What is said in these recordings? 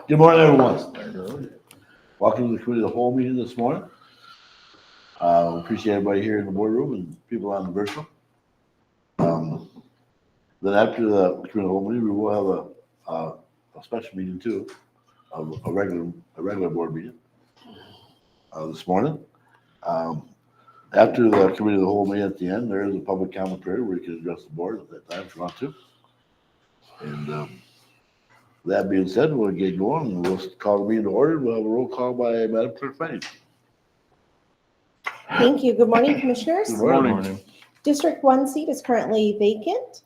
Good morning, everyone. Welcome to the committee of the whole meeting this morning. We appreciate everybody here in the boardroom and people on the virtual. Then after the committee of the whole meeting, we will have a special meeting too, a regular board meeting this morning. After the committee of the whole meeting at the end, there is a public comment period where you can address the board at that time if you want to. And that being said, we'll get going and we'll call the meeting to order. We'll have a roll call by Madam Clerk Fanning. Thank you. Good morning, Commissioners. Good morning. District 1 seat is currently vacant.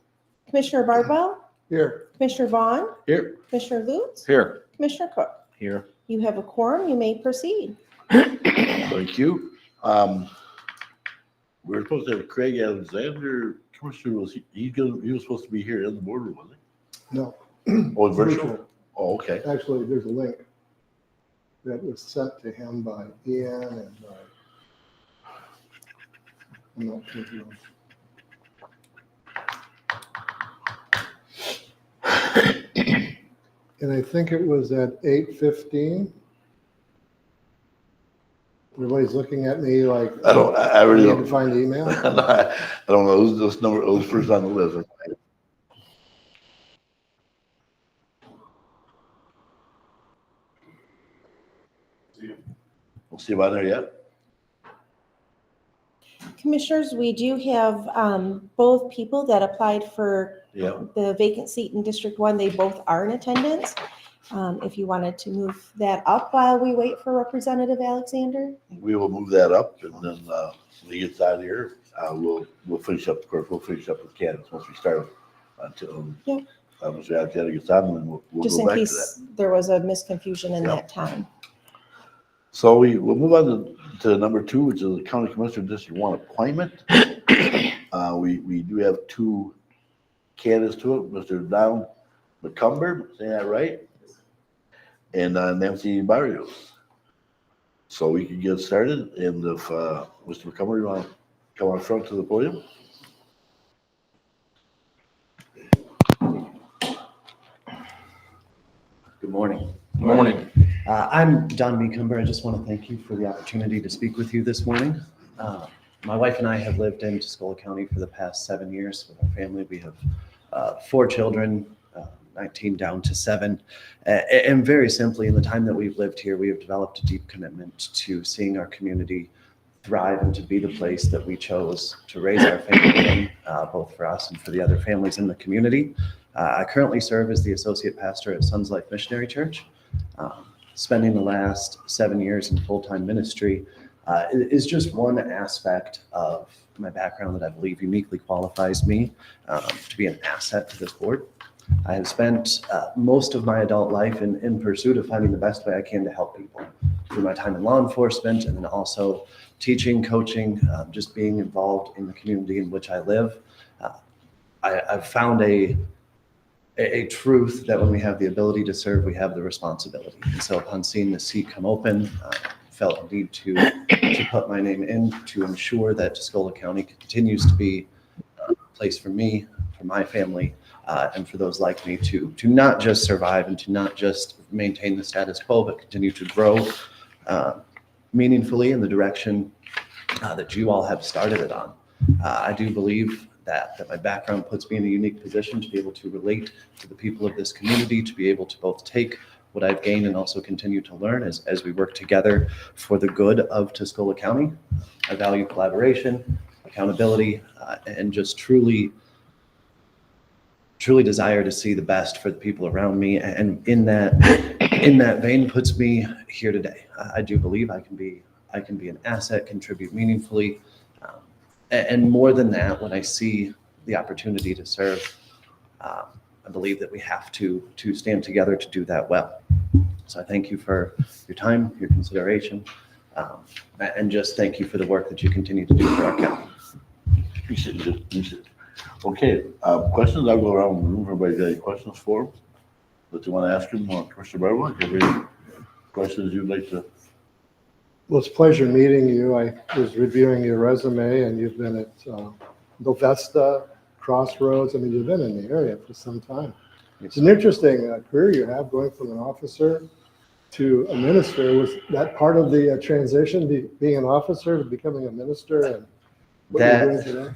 Commissioner Bardwell, Here. Commissioner Vaughn, Here. Commissioner Lutz, Here. Commissioner Cook. Here. You have a quorum. You may proceed. Thank you. We were supposed to have Craig Alexander, Commissioner, he was supposed to be here in the boardroom, wasn't No, he? Oh, virtual? Oh, okay. actually, there's a link that was sent to him by Ian and I'm not sure who. And I think it was at 8:15. Everybody's looking at me like, I really need don't. to find the email. I don't know, who's first on the list. We'll see about there yet. Commissioners, we do have both people that applied for Yeah. the vacant seat in District 1. They both are in attendance. If you wanted to move that up while we wait for Representative Alexander. We will move that up and then when he gets out of here, we'll finish up, of course, we'll finish up with candidates once we start until Yeah. Mr. Alexander gets on and then we'll Just go in back to that. case there was a misconfusion in Yeah. that time. So we'll move on to number 2, which is the County Commissioner District 1 appointment. We do have 2 candidates to it, Mr. Don McCumber, saying that right? And Nancy Barrios. So we can get started, and if Mr. McCumber, you want to come on front to the podium? Good morning. Good morning. I'm Don Meecumber. I just want to thank you for the opportunity to speak with you this morning. My wife and I have lived in Tuscola County for the past 7 years with our family. We have 4 children, 19 down to 7. And very simply, in the time that we've lived here, we have developed a deep commitment to seeing our community thrive and to be the place that we chose to raise our family in, both for us and for the other families in the community. I currently serve as the associate pastor at Sons Life Missionary Church. Spending the last 7 years in full-time ministry is just one aspect of my background that I believe uniquely qualifies me to be an asset to this board. I have spent most of my adult life in pursuit of finding the best way I can to help people through my time in law enforcement and then also teaching, coaching, just being involved in the community in which I live. I've found a truth that when we have the ability to serve, we have the responsibility. And so upon seeing the seat come open, felt the need to put my name in to ensure that Tuscola County continues to be a place for me, for my family, and for those like me to not just survive and to not just maintain the status quo, but continue to grow meaningfully in the direction that you all have started it on. I do believe that my background puts me in a unique position to be able to relate to the people of this community, to be able to both take what I've gained and also continue to learn as we work together for the good of Tuscola County. I value collaboration, accountability, and just truly desire to see the best for the people around me. And in that vein puts me here today. I do believe I can be an asset, contribute meaningfully. And more than that, when I see the opportunity to serve, I believe that we have to stand together to do that well. So I thank you for your time, your consideration, and just thank you for the work that you continue to do for our county. Appreciate it. Okay, questions? I'll go around the room. Everybody got any questions for him that you want to ask him? Commissioner Barwell, do you have any questions you'd like to? Well, it's a pleasure meeting you. I was reviewing your resume and you've been at Bethesda, Crossroads. I mean, you've been in the area for some time. It's an interesting career you have, going from an officer to a minister. Was that part of the transition, being an officer to becoming a minister and what you're doing today?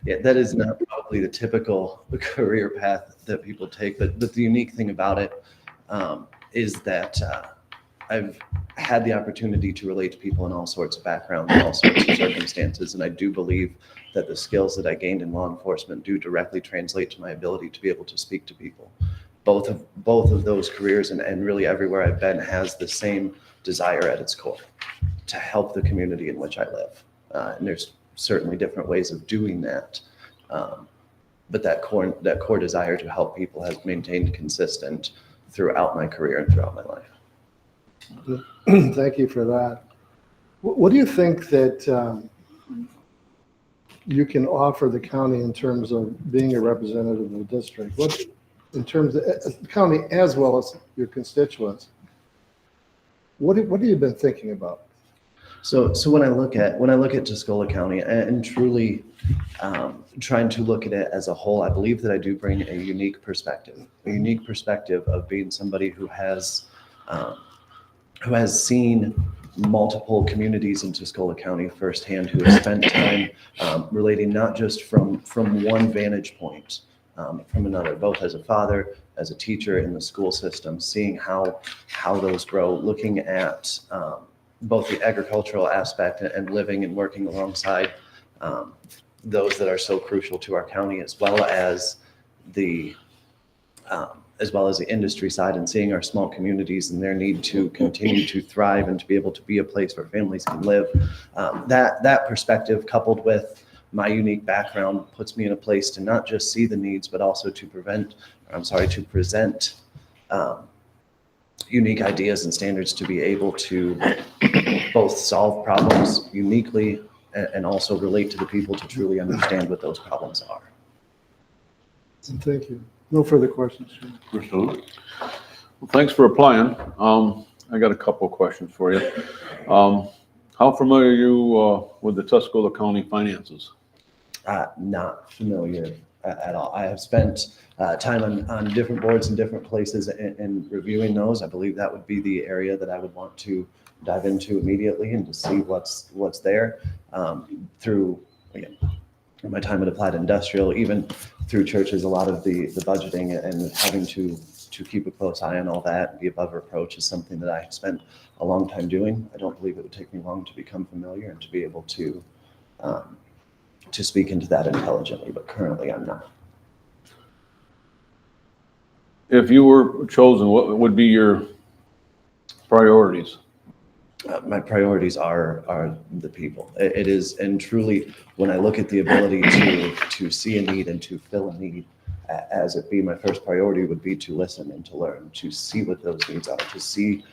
Yeah, that is not probably the typical career path that people take, but the unique thing about it is that I've had the opportunity to relate to people in all sorts of backgrounds, in all sorts of circumstances, and I do believe that the skills that I gained in law enforcement do directly translate to my ability to be able to speak to people. Both of those careers and really everywhere I've been has the same desire at its core, to help the community in which I live. And there's certainly different ways of doing that. But that core desire to help people has maintained consistent throughout my career and throughout my life. Thank you for that. What do you think that you can offer the county in terms of being a representative of the district? What, in terms of the county as well as your constituents, what have you been thinking about? So when I look at Tuscola County and truly trying to look at it as a whole, I believe that I do bring a unique perspective of being somebody who has seen multiple communities in Tuscola County firsthand, who has spent time relating not just from one vantage point, from another, both as a father, as a teacher in the school system, seeing how those grow, looking at both the agricultural aspect and living and working alongside those that are so crucial to our county, as well as the industry side, and seeing our small communities and their need to continue to thrive and to be able to be a place where families can live. That perspective, coupled with my unique background, puts me in a place to not just see the needs, but also to present unique ideas and standards to be able to both solve problems uniquely and also relate to the people to truly understand what those problems are. Thank you. No further questions. Commissioner Lewis? Well, thanks for applying. I got a couple of questions for you. How familiar are you with the Tuscola County finances? Not familiar at all. I have spent time on different boards in different places and reviewing those. I believe that would be the area that I would want to dive into immediately and to see what's there through, again, my time at Applied Industrial, even through churches. A lot of the budgeting and having to keep a close eye on all that and be above reproach is something that I spent a long time doing. I don't believe it would take me long to become familiar and to be able to speak into that intelligently, but currently I'm not. If you were chosen, what would be your priorities? My priorities are the people. It is, and truly, when I look at the ability to see a need and to fill a need, as it be, my first priority would be to listen and to learn, to see what those needs are, to see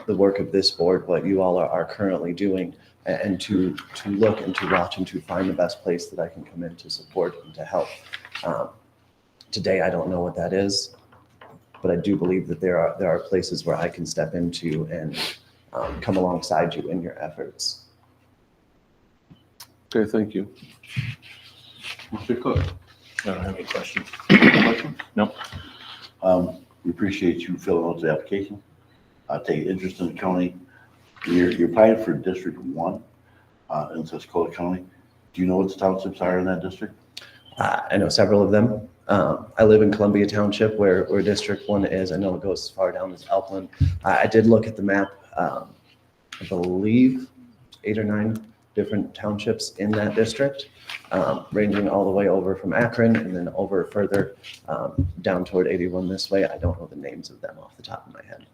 the work of this board, what you all are currently doing, and to look and to watch and to find the best place that I can come in to support and to help. Today, I don't know what that is, but I do believe that there are places where I can step into and come alongside you in your efforts. Okay, thank you. Mr. Cook? I don't have any questions. Questions? Nope. We appreciate you filling out the application. Take interest in the county. You're applying for District 1 in Tuscola County. Do you know what the townships are in that district? I know several of them. I live in Columbia Township where District 1 is. I know it goes as far down as Elkland. I did look at the map. I believe 8 or 9 different townships in that district, ranging all the way over from Akron and then over further down toward 81 this way. I don't know the names of them off the top of my head.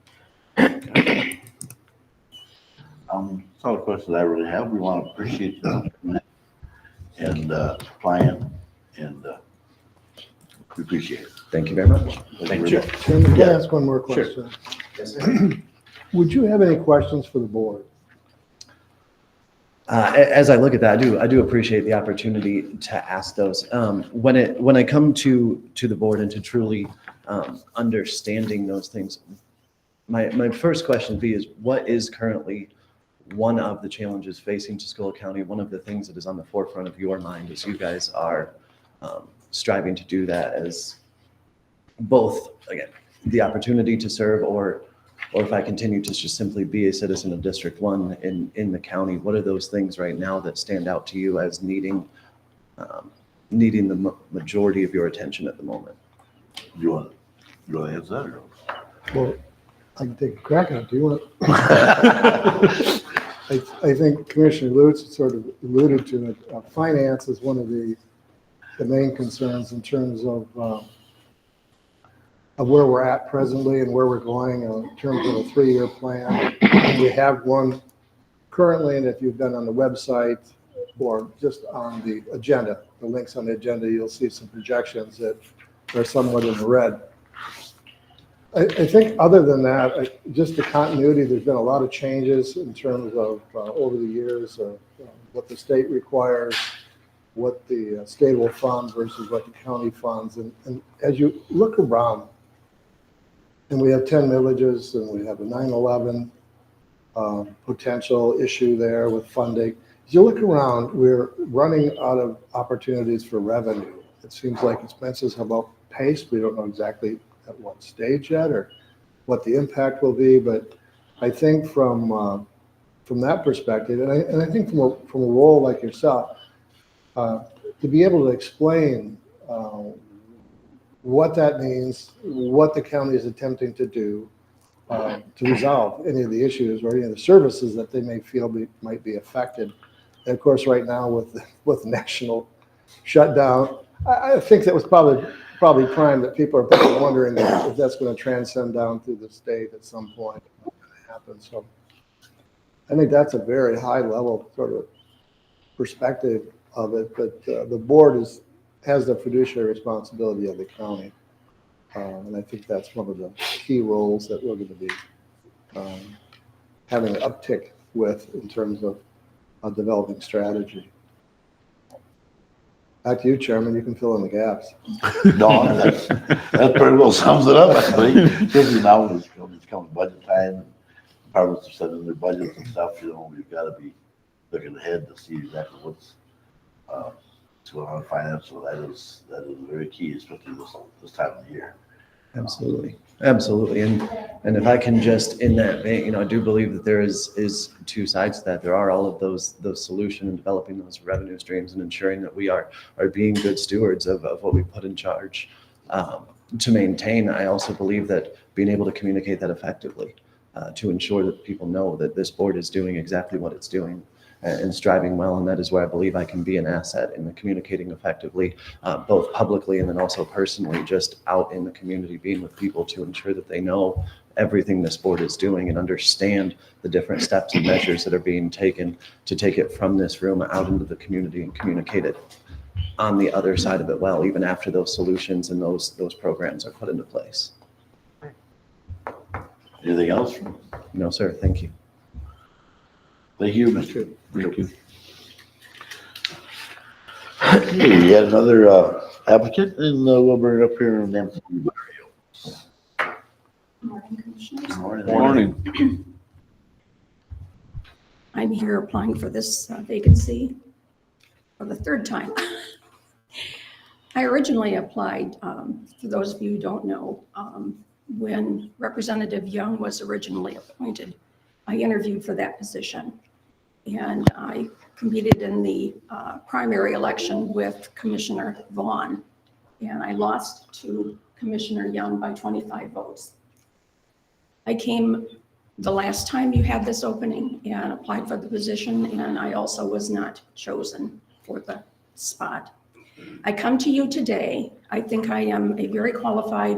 That's all the questions I really have. We want to appreciate you coming in and applying, and we appreciate it. Thank you very much. Thank you very much. Chairman, can I Yeah. ask one more question? Yes, sir. Would you have any questions for the board? As I look at that, I do appreciate the opportunity to ask those. When I come to the board and to truly understanding those things, my first question would be is what is currently one of the challenges facing Tuscola County, one of the things that is on the forefront of your mind as you guys are striving to do that as both, again, the opportunity to serve or if I continue to just simply be a citizen of District 1 in the county, what are those things right now that stand out to you as needing the majority of your attention at the moment? You want to answer that or? Well, I can take a crack at it. Do you want? I think Commissioner Lutz sort of alluded to it. Finance is one of the main concerns in terms of where we're at presently and where we're going in terms of a 3-year plan. We have one currently, and if you've been on the website or just on the agenda, the links on the agenda, you'll see some projections that are somewhat in the red. I think other than that, just the continuity, there's been a lot of changes in terms of over the years of what the state requires, what the state will fund versus what the county funds. And as you look around, and we have 10 villages and we have a 9/11 potential issue there with funding. As you look around, we're running out of opportunities for revenue. It seems like expenses have outpaced. We don't know exactly at what stage yet or what the impact will be, but I think from that perspective, and I think from a role like yourself, to be able to explain what that means, what the county is attempting to do to resolve any of the issues or any of the services that they may feel might be affected. And of course, right now with national shutdown, I think that was probably prime that people are probably wondering if that's going to transcend down through the state at some point. What's going to happen? So I think that's a very high level sort of perspective of it. But the board has the fiduciary responsibility of the county, and I think that's one of the key roles that we're going to be having an uptick with in terms of developing strategy. Back to you, Chairman. You can fill in the gaps. No, that pretty well sums it up, I think. Especially now when it's coming budget time, departments are setting their budgets and stuff, we've got to be looking ahead to see exactly what's going on financial. That is very key, especially this time of the year. Absolutely. And if I can just in that vein, I do believe that there is two sides to that. There are all of those solutions and developing those revenue streams and ensuring that we are being good stewards of what we put in charge to maintain. I also believe that being able to communicate that effectively to ensure that people know that this board is doing exactly what it's doing and striving well, and that is where I believe I can be an asset in the communicating effectively, both publicly and then also personally, just out in the community, being with people to ensure that they know everything this board is doing and understand the different steps and measures that are being taken to take it from this room out into the community and communicate it on the other side of it well, even after those solutions and those programs are put into place. Anything else? No, sir. Thank you. Thank you, Mr. Thank you. Okay, we had another applicant, and we'll bring it up here in Nancy. Morning, Commissioners. Morning. I'm here applying for this vacancy for the third time. I originally applied, for those of you who don't know, when Representative Young was originally appointed, I interviewed for that position. And I competed in the primary election with Commissioner Vaughn, and I lost to Commissioner Young by 25 votes. I came the last time you had this opening and applied for the position, and I also was not chosen for the spot. I come to you today. I think I am a very qualified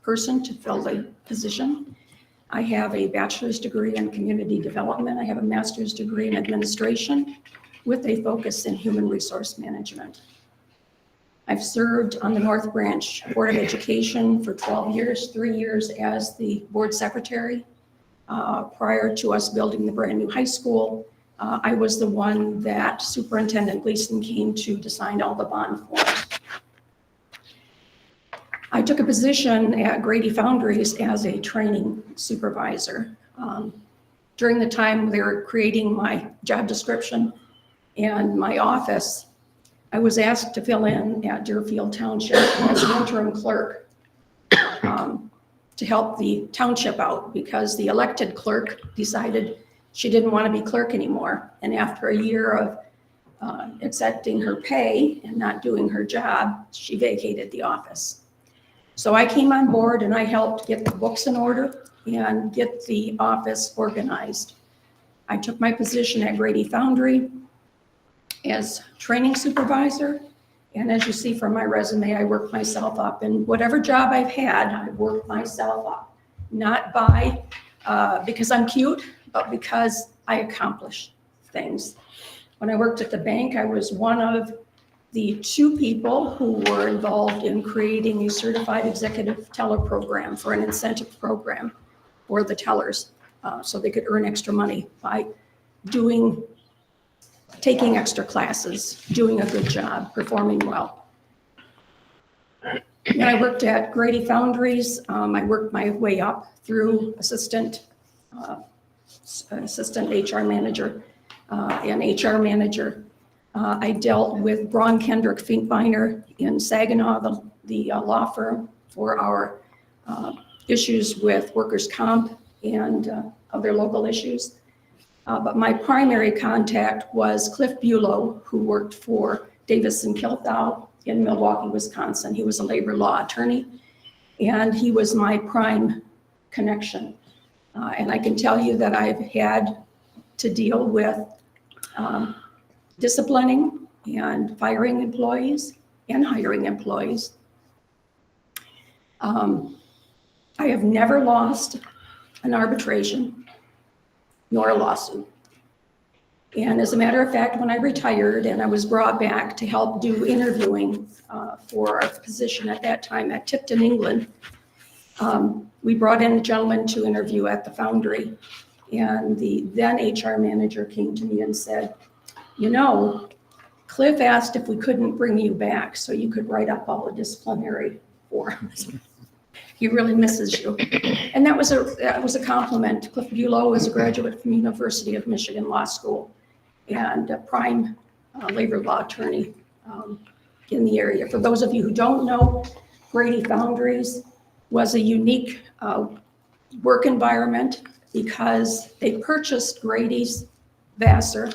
person to fill the position. I have a bachelor's degree in community development. I have a master's degree in administration with a focus in human resource management. I've served on the North Branch Board of Education for 12 years, 3 years as the board secretary. Prior to us building the brand new high school, I was the one that Superintendent Gleason came to sign all the bond forms. I took a position at Grady Foundries as a training supervisor. During the time they were creating my job description and my office, I was asked to fill in at Deerfield Township as an interim clerk to help the township out because the elected clerk decided she didn't want to be clerk anymore. And after a year of accepting her pay and not doing her job, she vacated the office. So I came on board and I helped get the books in order and get the office organized. I took my position at Grady Foundry as training supervisor. And as you see from my resume, I worked myself up. And whatever job I've had, I've worked myself up. Not by, because I'm cute, but because I accomplish things. When I worked at the bank, I was one of the 2 people who were involved in creating a certified executive teller program for an incentive program for the tellers, so they could earn extra money by taking extra classes, doing a good job, performing well. When I worked at Grady Foundries, I worked my way up through assistant HR manager and HR manager. I dealt with Braun Kendrick Finkbeiner in Saginaw, the law firm, for our issues with workers' comp and other local issues. But my primary contact was Cliff Bulow, who worked for Davis and Kilthau in Milwaukee, Wisconsin. He was a labor law attorney, and he was my prime connection. And I can tell you that I've had to deal with disciplining and firing employees and hiring employees. I have never lost an arbitration nor a lawsuit. And as a matter of fact, when I retired and I was brought back to help do interviewing for our position at that time at Tipton, England, we brought in a gentleman to interview at the Foundry. And the then HR manager came to me and said, you know, Cliff asked if we couldn't bring you back so you could write up all the disciplinary forms. He really misses you. And that was a compliment. Cliff Bulow is a graduate from University of Michigan Law School and a prime labor law attorney in the area. For those of you who don't know, Grady Foundries was a unique work environment because they purchased Grady's Vassar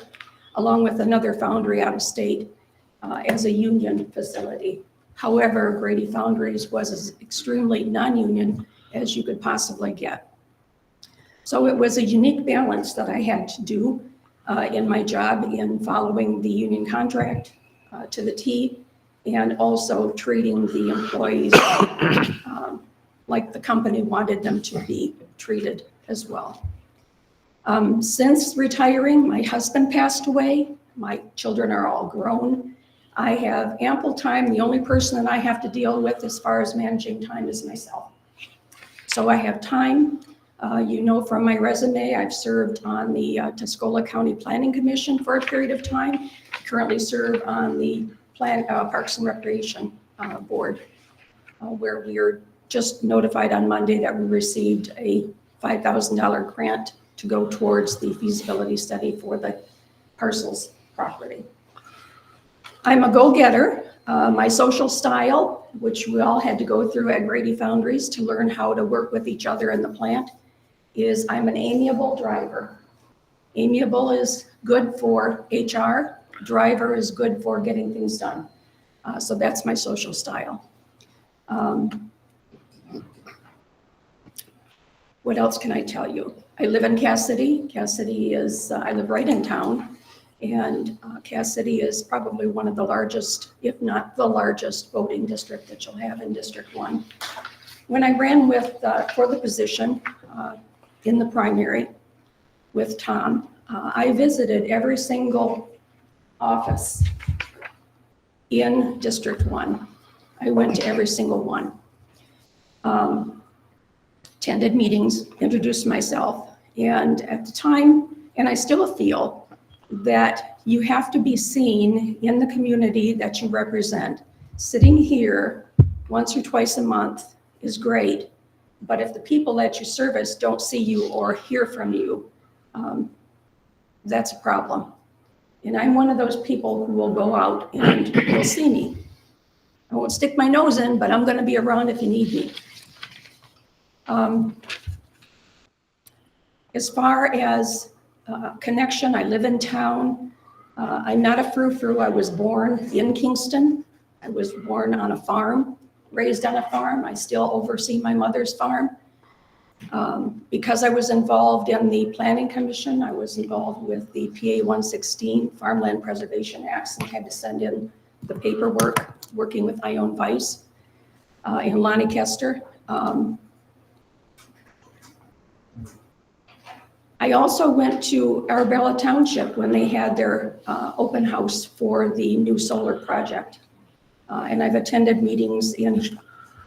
along with another foundry out of state as a union facility. However, Grady Foundries was as extremely non-union as you could possibly get. So it was a unique balance that I had to do in my job in following the union contract to the T, and also treating the employees like the company wanted them to be treated as well. Since retiring, my husband passed away. My children are all grown. I have ample time. The only person that I have to deal with as far as managing time is myself. So I have time. You know from my resume, I've served on the Tuscola County Planning Commission for a period of time. I currently serve on the Parks and Recreation Board, where we are just notified on Monday that we received a $5,000 grant to go towards the feasibility study for the parcels property. I'm a go-getter. My social style, which we all had to go through at Grady Foundries to learn how to work with each other in the plant, is I'm an amiable driver. Amiable is good for HR. Driver is good for getting things done. So that's my social style. What else can I tell you? I live in Cass City. Cass City is, I live right in town. And Cass City is probably one of the largest, if not the largest, voting district that you'll have in District 1. When I ran for the position in the primary with Tom, I visited every single office in District 1. I went to every single one. Attended meetings, introduced myself, and at the time, and I still feel that you have to be seen in the community that you represent. Sitting here once or twice a month is great, but if the people that you service don't see you or hear from you, that's a problem. And I'm one of those people who will go out and you'll see me. I won't stick my nose in, but I'm gonna be around if you need me. As far as connection, I live in town. I'm not a frou-frou. I was born in Kingston. I was born on a farm, raised on a farm. I still oversee my mother's farm. Because I was involved in the Planning Commission, I was involved with the PA 116 Farmland Preservation Acts and had to send in the paperwork, working with Ione Weiss in Lancaster. I also went to Arabella Township when they had their open house for the new solar project. And I've attended meetings in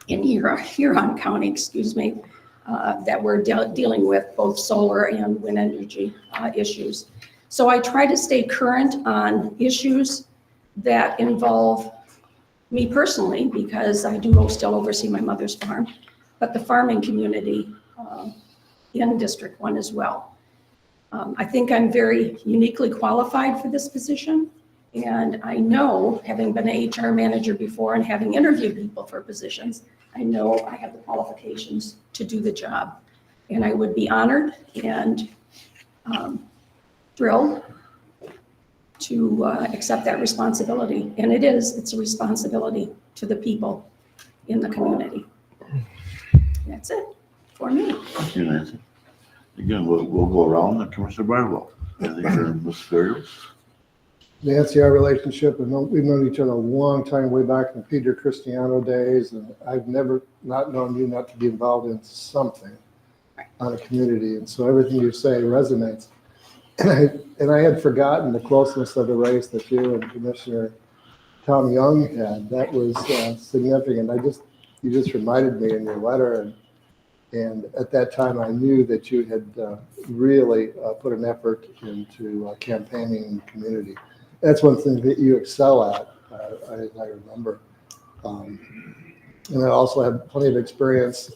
Huron County, excuse me, that were dealing with both solar and wind energy issues. So I try to stay current on issues that involve me personally, because I do still oversee my mother's farm, but the farming community in District 1 as well. I think I'm very uniquely qualified for this position. And I know, having been an HR manager before and having interviewed people for positions, I know I have the qualifications to do the job. And I would be honored and thrilled to accept that responsibility. And it's a responsibility to the people in the community. That's it for me. Thank you, Nancy. Again, we'll go around, and Commissioner Barnwell. Anything for Ms. Ferrier? Nancy, our relationship, we've known each other a long time, way back in Peter Cristiano days, and I've never not known you not to be involved in something on a community, and so everything you say resonates. And I had forgotten the closeness of the race that you and Commissioner Tom Young had. That was significant. You just reminded me in your letter, and at that time I knew that you had really put an effort into campaigning in the community. That's one thing that you excel at, I remember. And I also have plenty of experience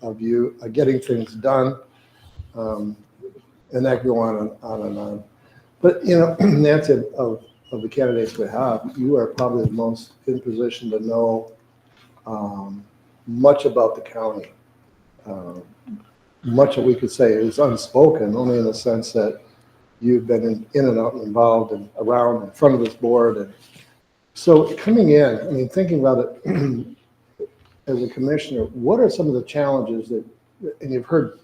of you getting things done. And that can go on and on. But, Nancy, of the candidates we have, you are probably the most in position to know much about the county. Much that we could say is unspoken, only in the sense that you've been in and out and involved and around in front of this board. And so coming in, thinking about it as a commissioner, what are some of the challenges and you've heard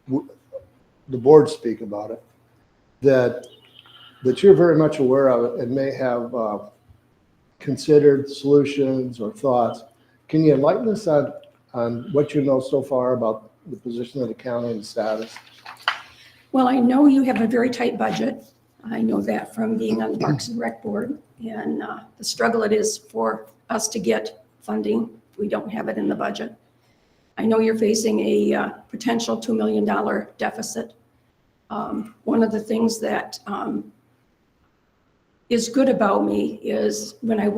the board speak about it, that you're very much aware of it and may have considered solutions or thoughts. Can you enlighten us on what you know so far about the position of the county and status? Well, I know you have a very tight budget. I know that from being on the Parks and Rec Board, and the struggle it is for us to get funding. We don't have it in the budget. I know you're facing a potential $2 million deficit. One of the things that is good about me is when I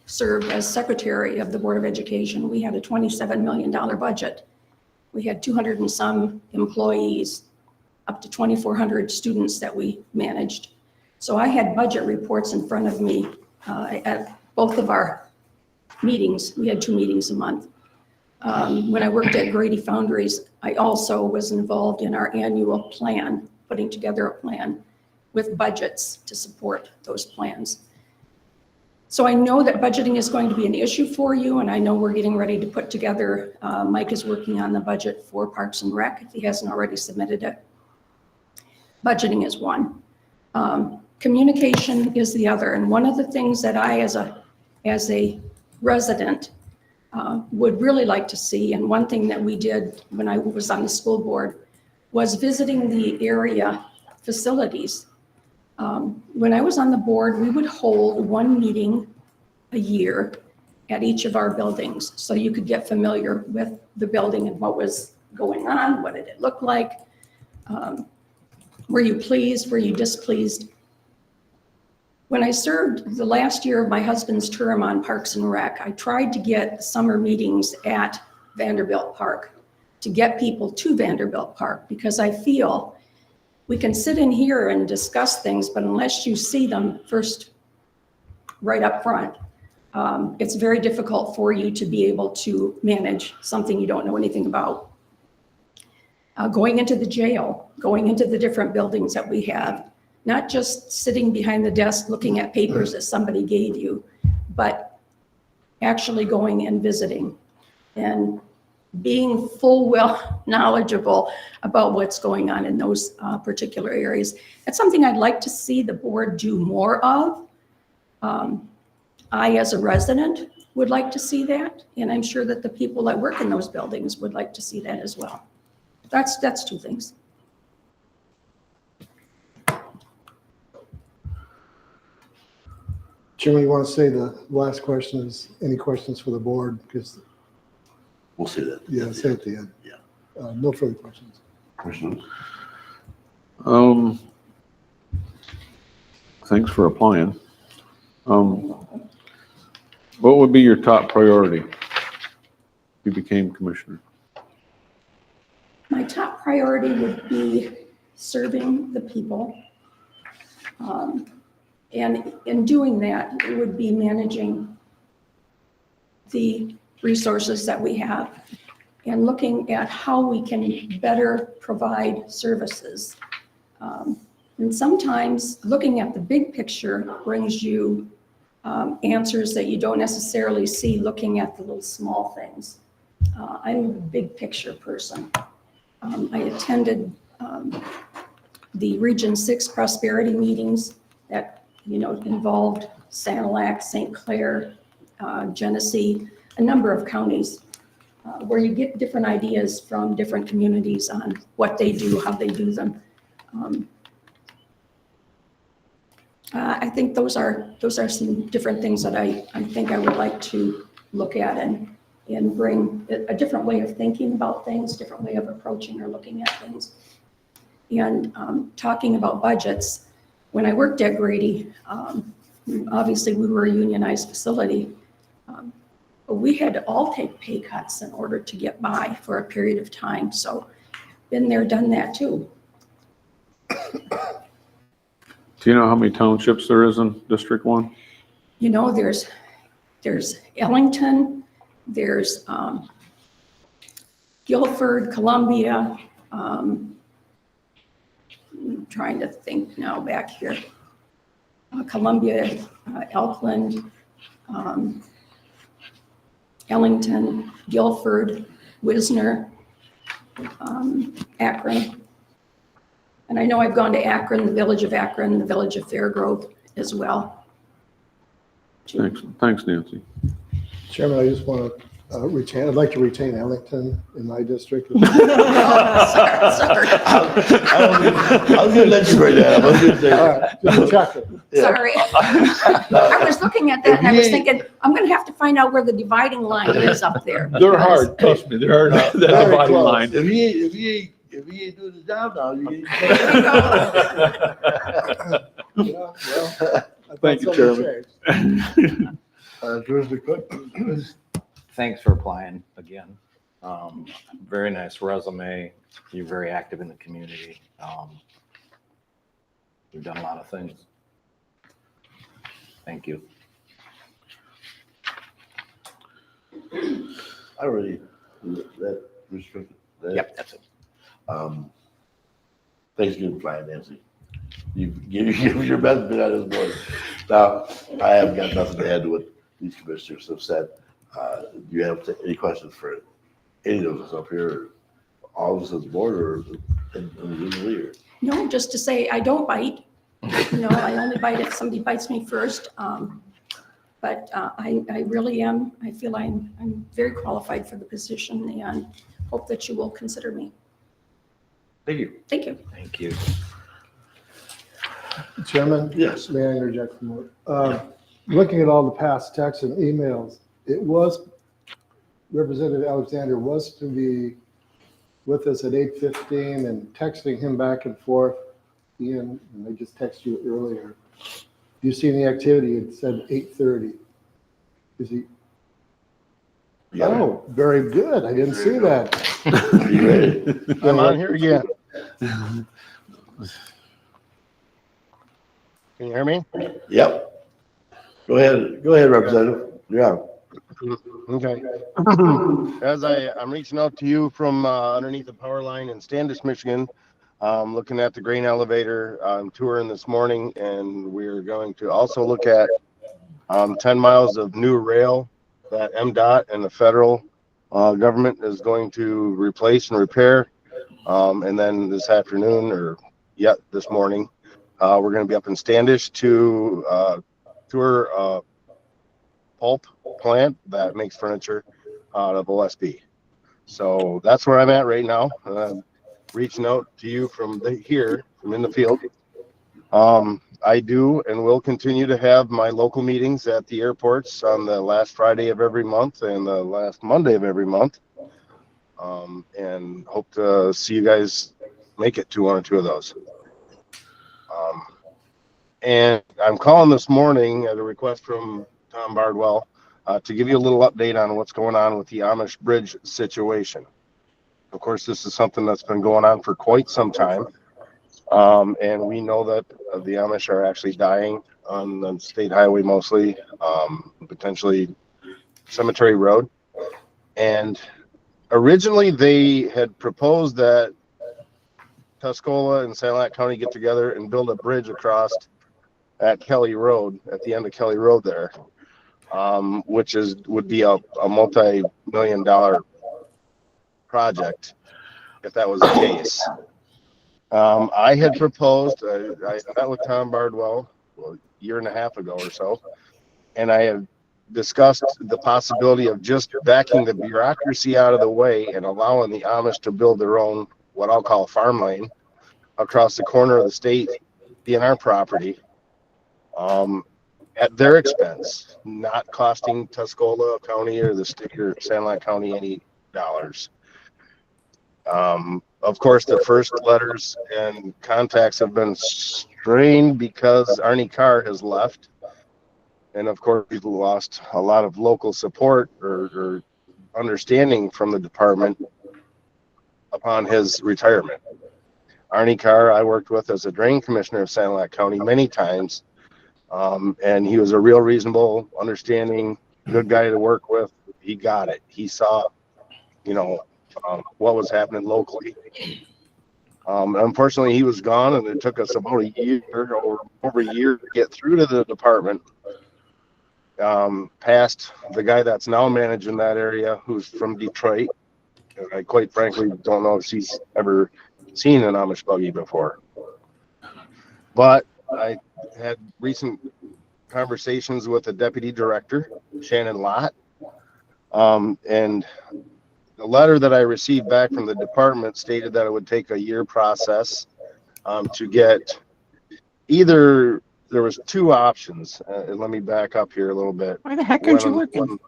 served as secretary of the Board of Education, we had a $27 million budget. We had 200 and some employees, up to 2,400 students that we managed. So I had budget reports in front of me at both of our meetings. We had 2 meetings a month. When I worked at Grady Foundries, I also was involved in our annual plan, putting together a plan with budgets to support those plans. So I know that budgeting is going to be an issue for you, and I know we're getting ready to put together, Mike is working on the budget for Parks and Rec, if he hasn't already submitted it. Budgeting is one. Communication is the other, and one of the things that I, as a resident, would really like to see, and one thing that we did when I was on the school board, was visiting the area facilities. When I was on the board, we would hold 1 meeting a year at each of our buildings, so you could get familiar with the building and what was going on, what did it look like, were you pleased, were you displeased? When I served the last year of my husband's term on Parks and Rec, I tried to get summer meetings at Vanderbilt Park to get people to Vanderbilt Park, because I feel we can sit in here and discuss things, but unless you see them first right up front, it's very difficult for you to be able to manage something you don't know anything about. Going into the jail, going into the different buildings that we have, not just sitting behind the desk looking at papers that somebody gave you, but actually going and visiting and being well knowledgeable about what's going on in those particular areas. That's something I'd like to see the board do more of. I, as a resident, would like to see that, and I'm sure that the people that work in those buildings would like to see that as well. That's two things. Chairman, you want to say the last question is, any questions for the board? Because, We'll see that. yeah, say at the end. Yeah. No further questions. Commissioner? Thanks for applying. What would be your top priority if you became commissioner? My top priority would be serving the people. And in doing that, it would be managing the resources that we have and looking at how we can better provide services. And sometimes looking at the big picture brings you answers that you don't necessarily see looking at the little small things. I'm a big picture person. I attended the Region 6 prosperity meetings that, involved Sanilac, St. Clair, Genesee, a number of counties, where you get different ideas from different communities on what they do, how they do them. I think those are some different things that I think I would like to look at and bring a different way of thinking about things, different way of approaching or looking at things. And talking about budgets, when I worked at Grady, obviously we were a unionized facility, but we had to all take pay cuts in order to get by for a period of time. So been there, done that too. Do you know how many townships there is in District 1? There's Ellington, there's Guilford, Columbia, I'm trying to think now back here. Columbia, Elkland, Ellington, Guilford, Wisner, Akron. And I know I've gone to Akron, the village of Akron, the village of Fairgrove as well. Thanks, Nancy. Chairman, I just want to I'd like to retain Ellington in my district. Sorry. I was gonna let you bring that up. I was gonna say. All right, just check it. Yeah. Sorry. I was looking at that and I was thinking, I'm gonna have to find out where the dividing line is up there. They're hard, trust me, they're hard, that Very dividing close. line. If he ain't doing his job now, you ain't. Yeah, well, I thought Thank you, something Chairman. changed. Commissioner Cook? Thanks for applying again. Very nice resume. You're very active in the community. You've done a lot of things. Thank you. I already, that restricted. that, Yep, that's it. Thanksgiving plan, Nancy. You give your best bit out of this board. Now, I have got nothing to add to what these commissioners have said. Do you have any questions for any of us up here, all of us as board, or individually? Or? No, just to say, I don't bite. I only bite if somebody bites me first. But I really am, I feel I'm very qualified for the position and hope that you will consider me. Thank you. Thank you. Thank you. Chairman? Yes. May I interject for more? Looking at all the past texts and emails, it was, Representative Alexander was to be with us at 8:15 and texting him back and forth. Ian, and I just texted you earlier. Do you see any activity? It said 8:30. Is he? Yeah. Oh, very good. I didn't see that. Are you ready? I'm on here again. Can you hear me? Yep. Go ahead, Representative. Yeah, Okay. As I'm reaching out to you from underneath the power line in Standish, Michigan, looking at the grain elevator. I'm touring this morning, and we're going to also look at 10 miles of new rail that MDOT and the federal government is going to replace and repair. And then this afternoon, or yet this morning, we're going to be up in Standish to tour a pulp plant that makes furniture out of OSB. So that's where I'm at right now. Reaching out to you from here, from in the field. I do and will continue to have my local meetings at the airports on the last Friday of every month and the last Monday of every month. And hope to see you guys make it to one or two of those. And I'm calling this morning at a request from Tom Bardwell to give you a little update on what's going on with the Amish bridge situation. Of course, this is something that's been going on for quite some time. And we know that the Amish are actually dying on the state highway mostly, potentially Cemetery Road. And originally they had proposed that Tuscola and Sanilac County get together and build a bridge across at Kelly Road, at the end of Kelly Road there, which would be a multi-million-dollar project if that was the case. I had proposed, I met with Tom Bardwell a year and a half ago or so, and I had discussed the possibility of just backing the bureaucracy out of the way and allowing the Amish to build their own, what I'll call farm lane, across the corner of the state DNR property, at their expense, not costing Tuscola County or the state or Sanilac County any dollars. Of course, the first letters and contacts have been strained because Arnie Carr has left. And of course, we've lost a lot of local support or understanding from the department upon his retirement. Arnie Carr, I worked with as a drain commissioner of Sanilac County many times. And he was a real reasonable, understanding, good guy to work with. He got it. He saw, what was happening locally. Unfortunately, he was gone, and it took us about a year or over a year to get through to the department. Past the guy that's now managing that area, who's from Detroit. And I quite frankly don't know if she's ever seen an Amish buggy before. But I had recent conversations with the deputy director, Shannon Lott, and the letter that I received back from the department stated that it would take a year process to get either. There was two options. Let me back up here a little bit. Why the heck aren't you working?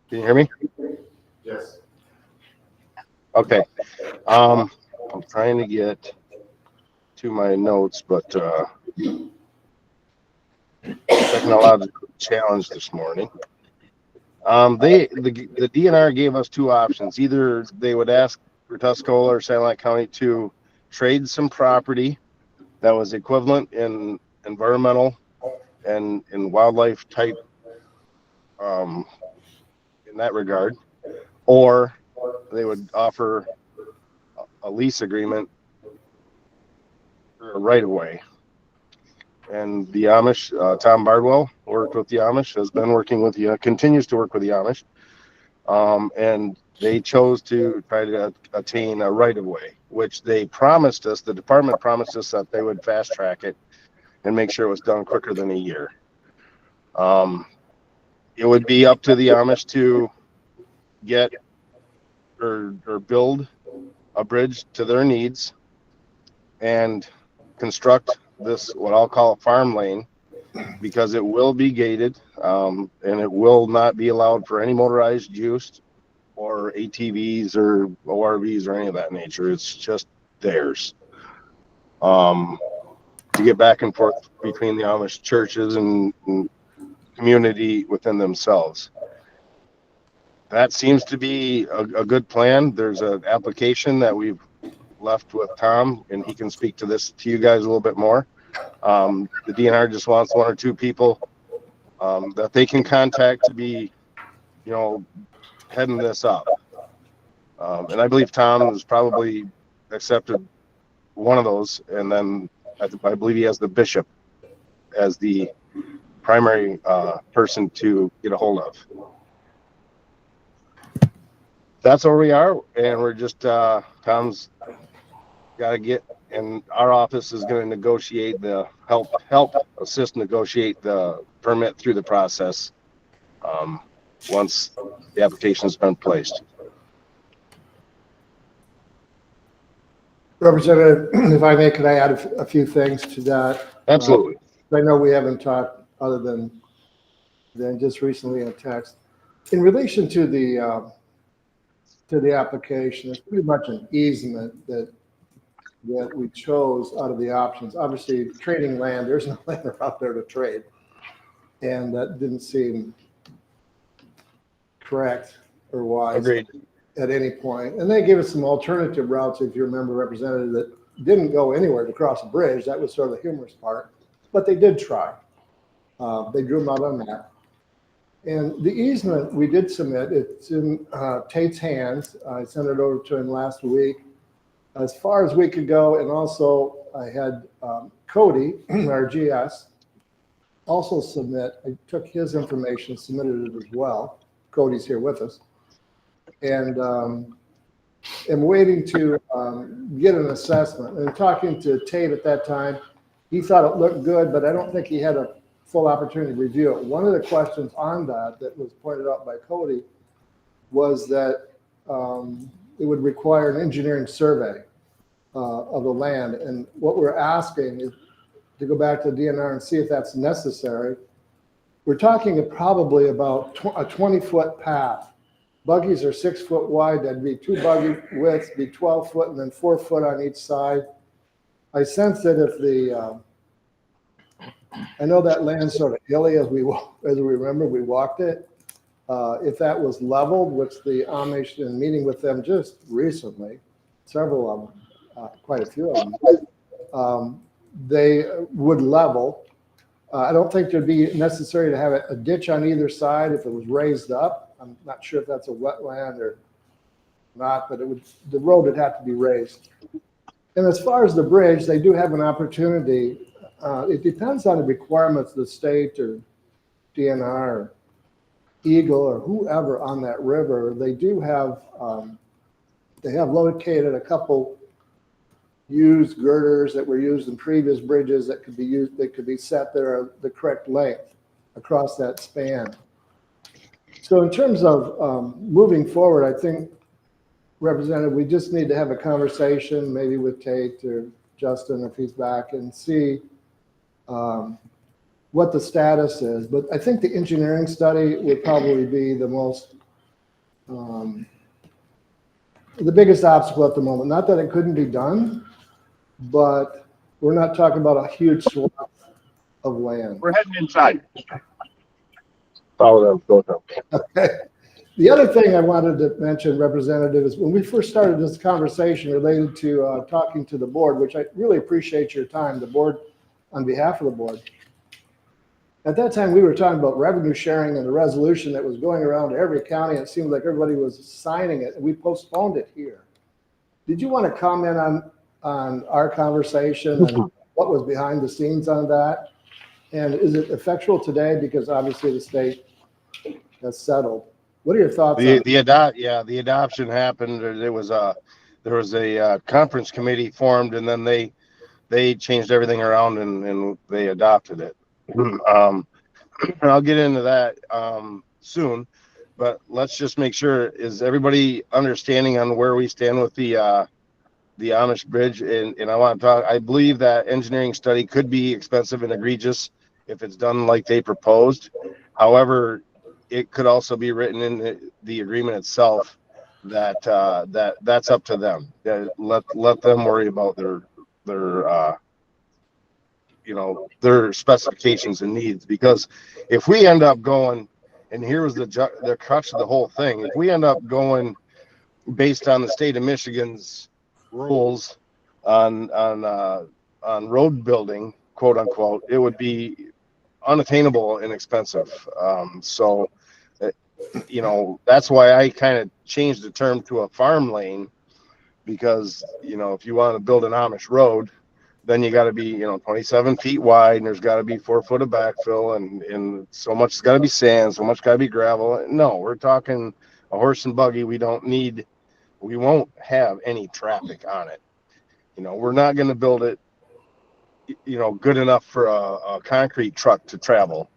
Can you hear me? yes. Okay. I'm trying to get to my notes, but technological challenge this morning. The DNR gave us two options. Either they would ask for Tuscola or Sanilac County to trade some property that was equivalent in environmental and in wildlife type in that regard, or they would offer a lease agreement or a right of way. And the Amish, Tom Bardwell worked with the Amish, has been working with the, continues to work with the Amish. And they chose to try to attain a right of way, which they promised us, the department promised us that they would fast track it and make sure it was done quicker than a year. It would be up to the Amish to get or build a bridge to their needs and construct this, what I'll call a farm lane, because it will be gated, and it will not be allowed for any motorized use or ATVs or ORVs or any of that nature. It's just theirs. To get back and forth between the Amish churches and community within themselves. That seems to be a good plan. There's an application that we've left with Tom, and he can speak to this to you guys a little bit more. The DNR just wants one or two people that they can contact to be, you know, heading this up. And I believe Tom has probably accepted one of those, and then I believe he has the bishop as the primary person to get a hold of. That's where we are, and we're just Tom's got to get, and our office is going to negotiate the help assist negotiate the permit through the process once the application has been placed. Representative, if I may, could I add a few things to that? Absolutely. I know we haven't talked other than just recently in a text. In relation to the application, it's pretty much an easement that we chose out of the options. Obviously, trading land, there's no land out there to trade. And that didn't seem correct or wise. Agreed. At any point. And they gave us some alternative routes, if you remember, Representative, that didn't go anywhere to cross a bridge. That was sort of the humorous part. But they did try. They drew them out on that. And the easement we did submit, it's in Tate's hands. I sent it over to him last week. As far as we could go, and also I had Cody, our GS, also submit. I took his information, submitted it as well. Cody's here with us. And am waiting to get an assessment. And talking to Tate at that time, he thought it looked good, but I don't think he had a full opportunity to review it. One of the questions on that was pointed out by Cody was that it would require an engineering survey of the land. And what we're asking is to go back to the DNR and see if that's necessary. We're talking probably about a 20-foot path. Buggies are 6 foot wide. That'd be 2 buggy widths, be 12 foot, and then 4 foot on each side. I sense that if I know that land's sort of hilly as we remember, we walked it. If that was leveled, which the Amish, in meeting with them just recently, several of them, quite a few of them, they would level. I don't think there'd be necessary to have a ditch on either side if it was raised up. I'm not sure if that's a wetland or not, but the road would have to be raised. And as far as the bridge, they do have an opportunity. It depends on the requirements of the state or DNR or Eagle or whoever on that river. They do have, they have located a couple used girders that were used in previous bridges that could be used, that could be set there the correct length across that span. So in terms of moving forward, I think, Representative, we just need to have a conversation, maybe with Tate or Justin if he's back, and see what the status is. But I think the engineering study would probably be the most, the biggest obstacle at the moment. Not that it couldn't be done, but we're not talking about a huge swath of land. We're heading inside. Follow them, go with them. Okay. The other thing I wanted to mention, Representative, is when we first started this conversation related to talking to the board, which I really appreciate your time, the board, on behalf of the board. At that time, we were talking about revenue sharing and the resolution that was going around to every county. It seemed like everybody was signing it, and we postponed it here. Did you want to comment on our conversation and what was behind the scenes on that? And is it effectual today? Because obviously the state has settled. What are your thoughts on it? The adoption happened. There was a conference committee formed, and then they changed everything around and they adopted it. And I'll get into that soon, but let's just make sure, is everybody understanding on where we stand with the Amish bridge? And I want to talk, I believe that engineering study could be expensive and egregious if it's done like they proposed. However, it could also be written in the agreement itself that that's up to them. Let them worry about their specifications and needs. Because if we end up going, and here was the crux of the whole thing, if we end up going based on the state of Michigan's rules on road building, quote unquote, it would be unattainable and expensive. So, that's why I kind of changed the term to a farm lane, because, if you want to build an Amish road, then you got to be, 27 feet wide, and there's got to be 4 foot of backfill, and so much has got to be sand, so much got to be gravel. No, we're talking a horse and buggy. We won't have any traffic on it. We're not going to build it, good enough for a concrete truck to travel.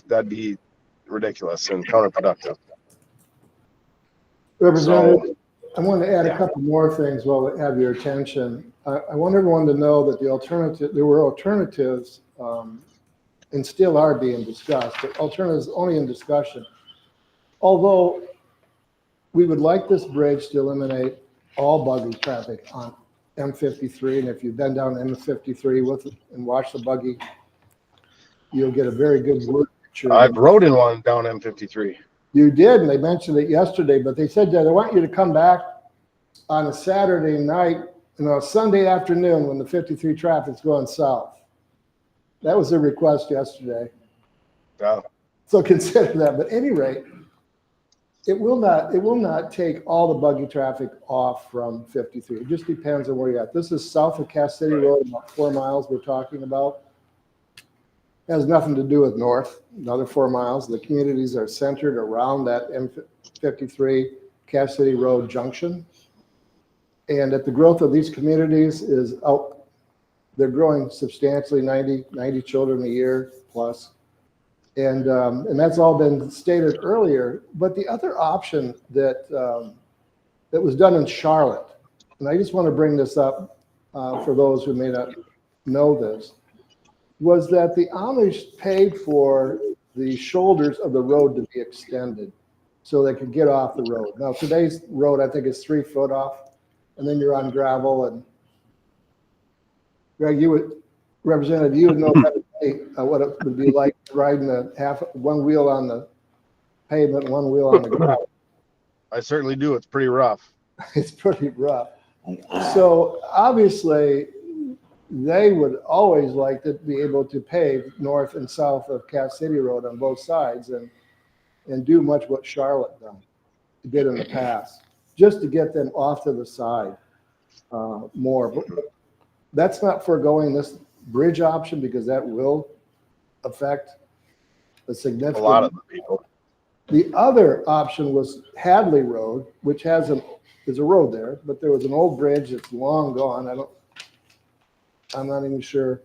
That'd be ridiculous and counterproductive. Representative, I want to add yeah. a couple more things while we have your attention. I want everyone to know that there were alternatives, and still are being discussed, but alternatives only in discussion. Although we would like this bridge to eliminate all buggy traffic on M53, and if you've been down M53 and watched the buggy, you'll get a very good word picture. I've rode in one down M53. You did, and they mentioned it yesterday, but they said that they want you to come back on a Saturday night, a Sunday afternoon when the 53 traffic's going south. That was their request yesterday. Yeah. So consider that. But at any rate, it will not take all the buggy traffic off from 53. It just depends on where you're at. This is south of Cass City Road, about 4 miles we're talking about. Has nothing to do with north, another 4 miles. The communities are centered around that M53 Cass City Road junction. And at the growth of these communities they're growing substantially, 90 children a year plus. And that's all been stated earlier. But the other option that was done in Charlotte, and I just want to bring this up for those who may not know this, was that the Amish paid for the shoulders of the road to be extended so they could get off the road. Now, today's road, I think, is 3 foot off, and then you're on gravel. And Greg, Representative, you would know better than me, what it would be like riding one wheel on the pavement, one wheel on the gravel. I certainly do. It's pretty rough. It's pretty rough. So obviously, they would always like to be able to pave north and south of Cass City Road on both sides and do much what Charlotte did in the past, just to get them off to the side more. But that's not foregoing this bridge option, because that will affect a significant. A lot of the people. The other option was Hadley Road, which is a road there, but there was an old bridge that's long gone. I'm not even sure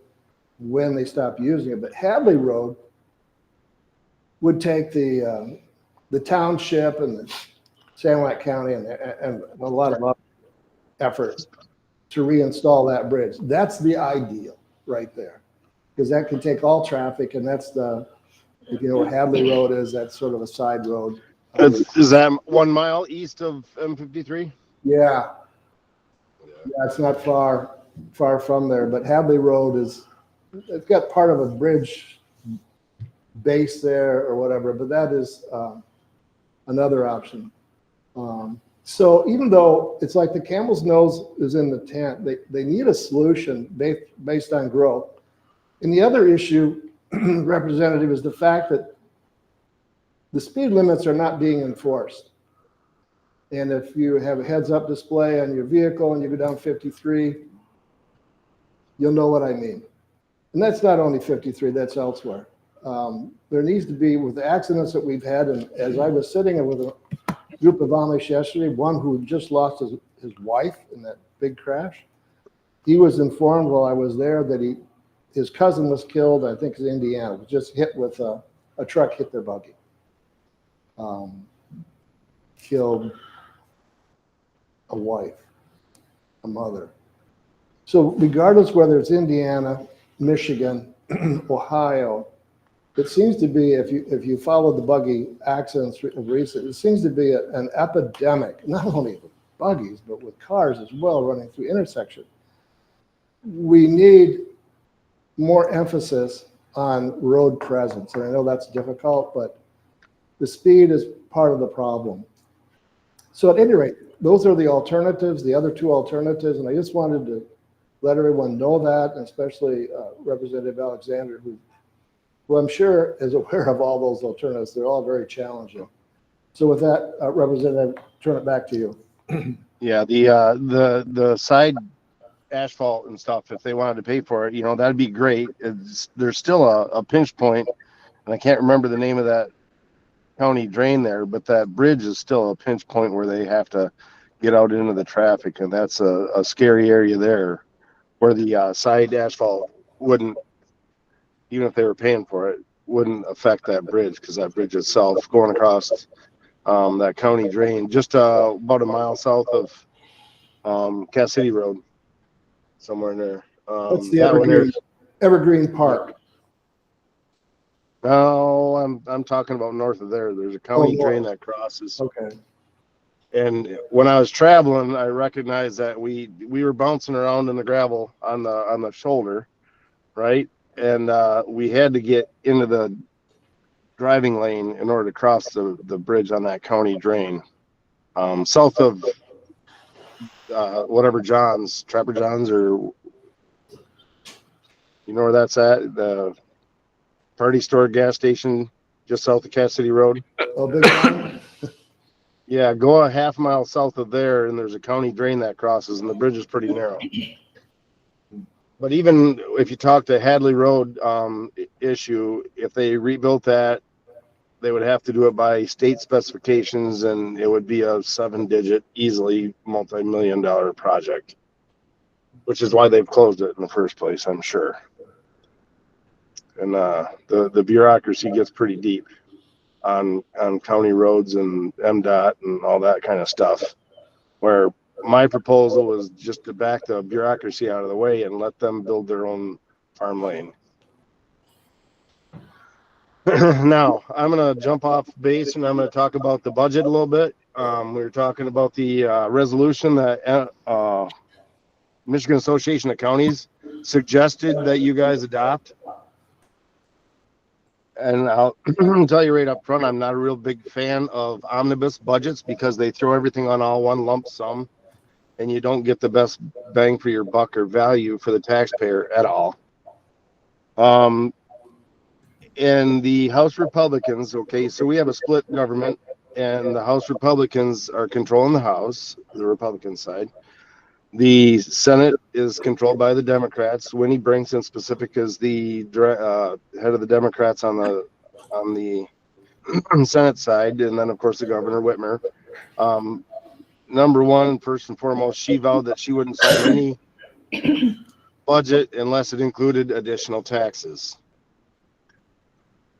when they stopped using it, but Hadley Road would take the township and the San Juan County and a lot of other efforts to reinstall that bridge. That's the ideal right there, because that can take all traffic, and that's if you know what Hadley Road is, that's sort of a side road. Is that 1 mile east of M53? Yeah, it's not far from there, but Hadley Road it's got part of a bridge base there or whatever, but that is another option. So even though it's like the camel's nose is in the tent, they need a solution based on growth. And the other issue, Representative, is the fact that the speed limits are not being enforced. And if you have a heads-up display on your vehicle and you go down 53, you'll know what I mean. And that's not only 53, that's elsewhere. There needs to be, with the accidents that we've had, and as I was sitting with a group of Amish yesterday, one who just lost his wife in that big crash, he was informed while I was there that his cousin was killed, I think in Indiana, was just hit with a truck hit their buggy. Killed a wife, a mother. So regardless whether it's Indiana, Michigan, Ohio, it seems to be, if you follow the buggy accidents of recent, it seems to be an epidemic, not only with buggies, but with cars as well running through intersections. We need more emphasis on road presence. And I know that's difficult, but the speed is part of the problem. So at any rate, those are the alternatives, the other two alternatives, and I just wanted to let everyone know that, and especially Representative Alexander, who who I'm sure is aware of all those alternatives. They're all very challenging. So with that, Representative, turn it back to you. Yeah, the side asphalt and stuff, if they wanted to pay for it, that'd be great. There's still a pinch point, and I can't remember the name of that county drain there, but that bridge is still a pinch point where they have to get out into the traffic, and that's a scary area there where the side asphalt wouldn't, even if they were paying for it, wouldn't affect that bridge, because that bridge itself going across that county drain just about a mile south of Cass City Road, somewhere in there. That's the that one there- Evergreen Park. No, I'm talking about north of there. There's a county north. drain that crosses. Okay. And when I was traveling, I recognized that we were bouncing around in the gravel on the shoulder, right? And we had to get into the driving lane in order to cross the bridge on that county drain, south of whatever John's, Trapper John's, or you know where that's at? The Party Store gas station just south of Cass City Road. Oh, big one? Yeah, go a half mile south of there, and there's a county drain that crosses, and the bridge is pretty narrow. But even if you talk to Hadley Road issue, if they rebuilt that, they would have to do it by state specifications, and it would be a 7-digit, easily multi-million-dollar project, which is why they've closed it in the first place, I'm sure. And the bureaucracy gets pretty deep on county roads and MDOT and all that kind of stuff, where my proposal was just to back the bureaucracy out of the way and let them build their own farm lane. Now, I'm going to jump off base and I'm going to talk about the budget a little bit. We were talking about the resolution that Michigan Association of Counties suggested that you guys adopt. And I'll tell you right up front, I'm not a real big fan of omnibus budgets because they throw everything on all one lump sum, and you don't get the best bang for your buck or value for the taxpayer at all. And the House Republicans, okay, so we have a split government, and the House Republicans are controlling the House, the Republican side. The Senate is controlled by the Democrats. Winnie Brinson specific is the head of the Democrats on the Senate side, and then of course the Governor Whitmer. Number one, first and foremost, she vowed that she wouldn't sign any budget unless it included additional taxes.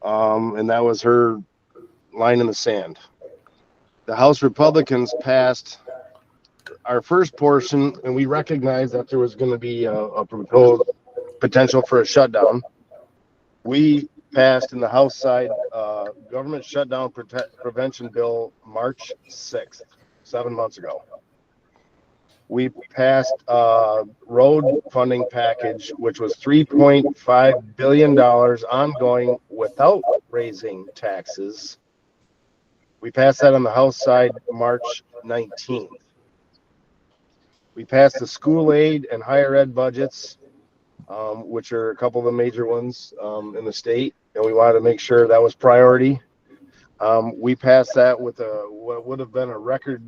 And that was her line in the sand. The House Republicans passed our first portion, and we recognized that there was going to be a proposed potential for a shutdown. We passed in the House side government shutdown prevention bill March 6th, 7 months ago. We passed a road funding package, which was $3.5 billion ongoing without raising taxes. We passed that on the House side March 19th. We passed the school aid and higher ed budgets, which are a couple of the major ones in the state, and we wanted to make sure that was priority. We passed that with what would have been a record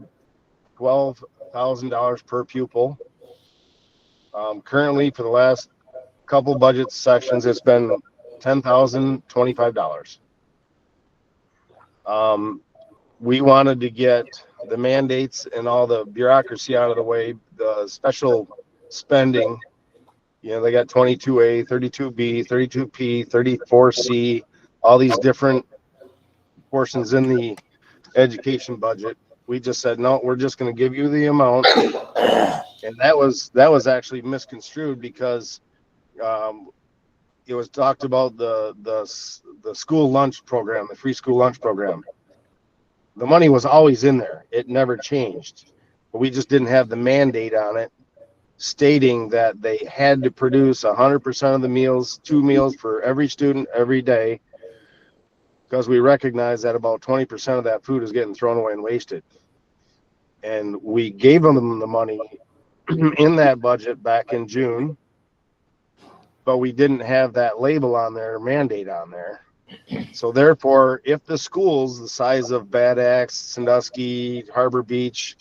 $12,000 per pupil. Currently, for the last couple budget sessions, it's been $10,025. We wanted to get the mandates and all the bureaucracy out of the way, the special spending. You know, they got 22A, 32B, 32P, 34C, all these different portions in the education budget. We just said, no, we're just going to give you the amount. And that was actually misconstrued because it was talked about the school lunch program, the free school lunch program. The money was always in there. It never changed. But we just didn't have the mandate on it stating that they had to produce 100% of the meals, 2 meals for every student every day, because we recognize that about 20% of that food is getting thrown away and wasted. And we gave them the money in that budget back in June. but we didn't have that label on there, mandate on there. So therefore, if the schools the size of Bad Axe, Sandusky, Harbor Beach,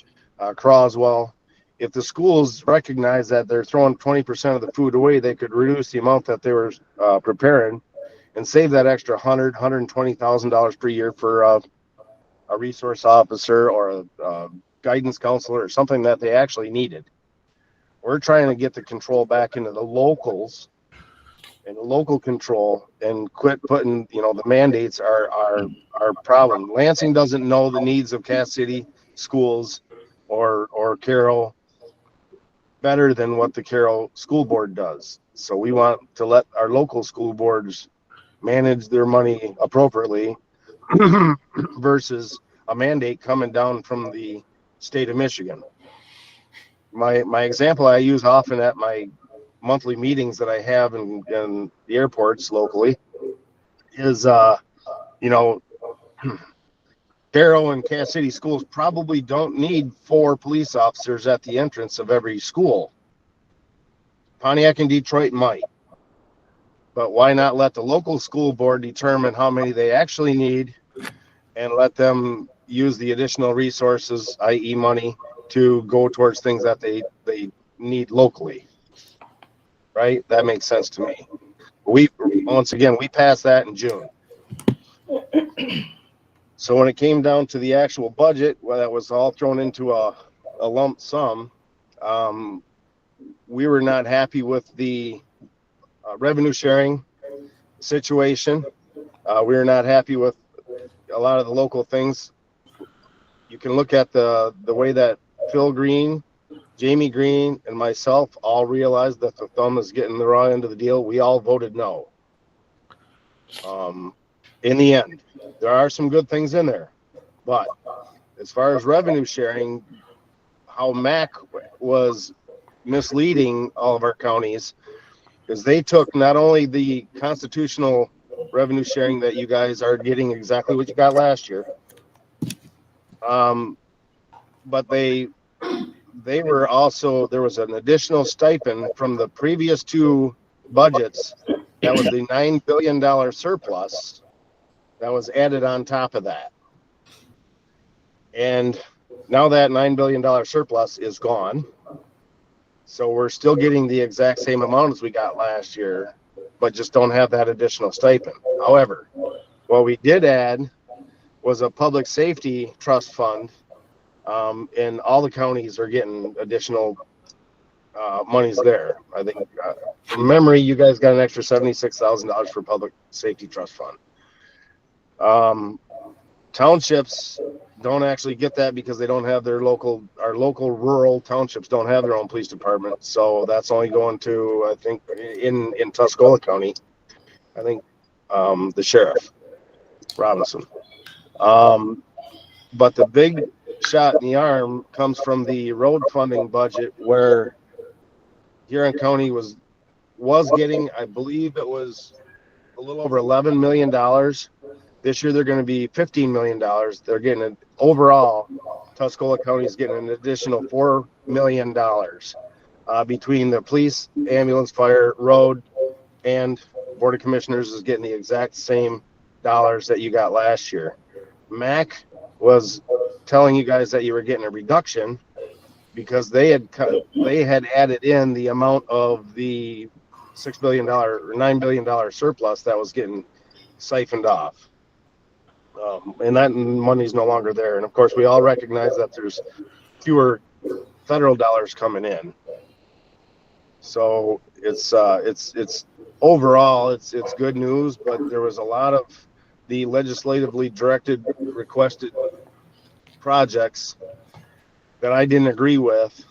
Croswell, if the schools recognize that they're throwing 20% of the food away, they could reduce the amount that they were preparing and save that extra $120,000 per year for a resource officer or a guidance counselor or something that they actually needed. We're trying to get the control back into the locals and local control and quit putting, the mandates are our problem. Lansing doesn't know the needs of Cass City schools or Carroll better than what the Carroll School Board does. So we want to let our local school boards manage their money appropriately versus a mandate coming down from the state of Michigan. My example I use often at my monthly meetings that I have in the airports locally is, Carroll and Cass City schools probably don't need 4 police officers at the entrance of every school. Pontiac and Detroit might. But why not let the local school board determine how many they actually need and let them use the additional resources, i.e. money, to go towards things that they need locally? Right? That makes sense to me. We passed that in June. So when it came down to the actual budget, well, that was all thrown into a lump sum. We were not happy with the revenue sharing situation. We were not happy with a lot of the local things. You can look at the way that Phil Green, Jamie Green, and myself all realized that the thumb is getting the raw end of the deal. We all voted no. In the end, there are some good things in there, but as far as revenue sharing, how MAC was misleading all of our counties is they took not only the constitutional revenue sharing that you guys are getting exactly what you got last year, but they were also, there was an additional stipend from the previous 2 budgets. That was the $9 billion surplus that was added on top of that. And now that $9 billion surplus is gone. So we're still getting the exact same amount as we got last year, but just don't have that additional stipend. However, what we did add was a public safety trust fund, and all the counties are getting additional monies there. I think from memory, you guys got an extra $76,000 for public safety trust fund. Townships don't actually get that because they don't have our local rural townships don't have their own police department. So that's only going to, I think, in Tuscola County, I think, the sheriff, Robinson. But the big shot in the arm comes from the road funding budget, where Huron County was getting, I believe it was a little over $11 million. This year they're going to be $15 million. They're getting an overall, Tuscola County is getting an additional $4 million between the police, ambulance, fire, road, and Board of Commissioners is getting the exact same dollars that you got last year. MAC was telling you guys that you were getting a reduction because they had added in the amount of the $6 billion or $9 billion surplus that was getting siphoned off. And that money's no longer there. And of course, we all recognize that there's fewer federal dollars coming in. So it's overall, it's good news, but there was a lot of the legislatively requested projects that I didn't agree with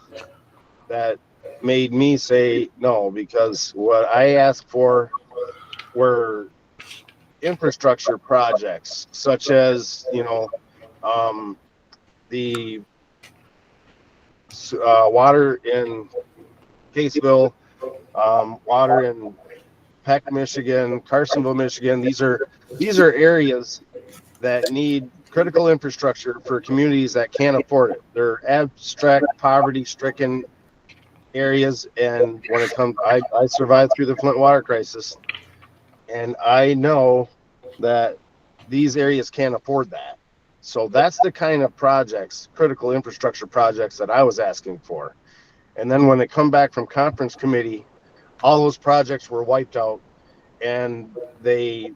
that made me say no, because what I asked for were infrastructure projects such as, the water in Caseville, water in Peck, Michigan, Carsonville, Michigan. These are areas that need critical infrastructure for communities that can't afford it. They're abstract, poverty-stricken areas. And when it comes, I survived through the Flint water crisis, and I know that these areas can't afford that. So that's the kind of projects, critical infrastructure projects that I was asking for. And then when it come back from conference committee, all those projects were wiped out, and they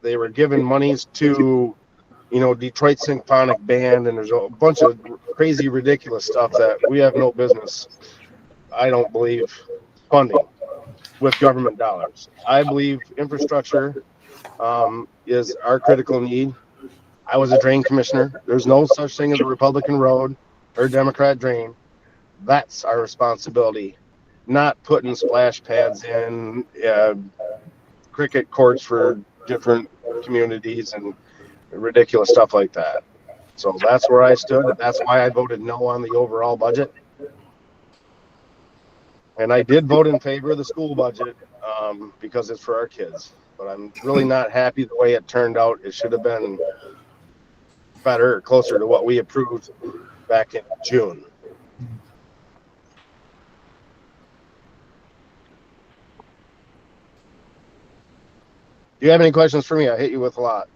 were given monies to, you know, Detroit Symphonic Band, and there's a bunch of crazy, ridiculous stuff that we have no business, I don't believe, funding with government dollars. I believe infrastructure is our critical need. I was a drain commissioner. There's no such thing as a Republican road or Democrat drain. That's our responsibility, not putting splash pads in, cricket courts for different communities and ridiculous stuff like that. So that's where I stood. That's why I voted no on the overall budget. And I did vote in favor of the school budget because it's for our kids. But I'm really not happy the way it turned out. It should have been better, closer to what we approved back in June. Do you have any questions for me? I hit you with a lot.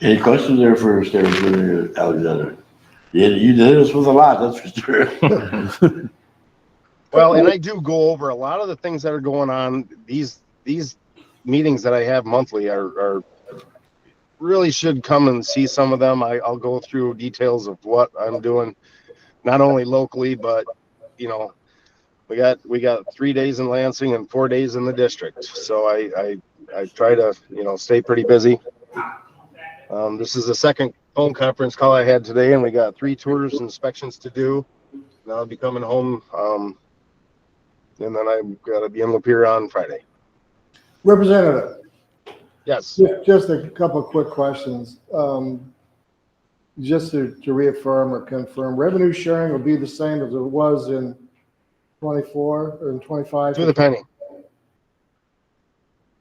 Any questions there for Stephen Alexander? Yeah, you did us with a lot, that's for sure. Well, and I do go over a lot of the things that are going on. These meetings that I have monthly are really should come and see some of them. I'll go through details of what I'm doing, not only locally, but you know, we got 3 days in Lansing and 4 days in the district. So I try to, you know, stay pretty busy. This is the second phone conference call I had today, and we got 3 tours and inspections to do. Now I'll be coming home, and then I've got to be in Lapeer on Friday. Representative, Yes. just a couple of quick questions. Just to reaffirm or confirm, revenue sharing will be the same as it was in 24 or in 25? To the penny.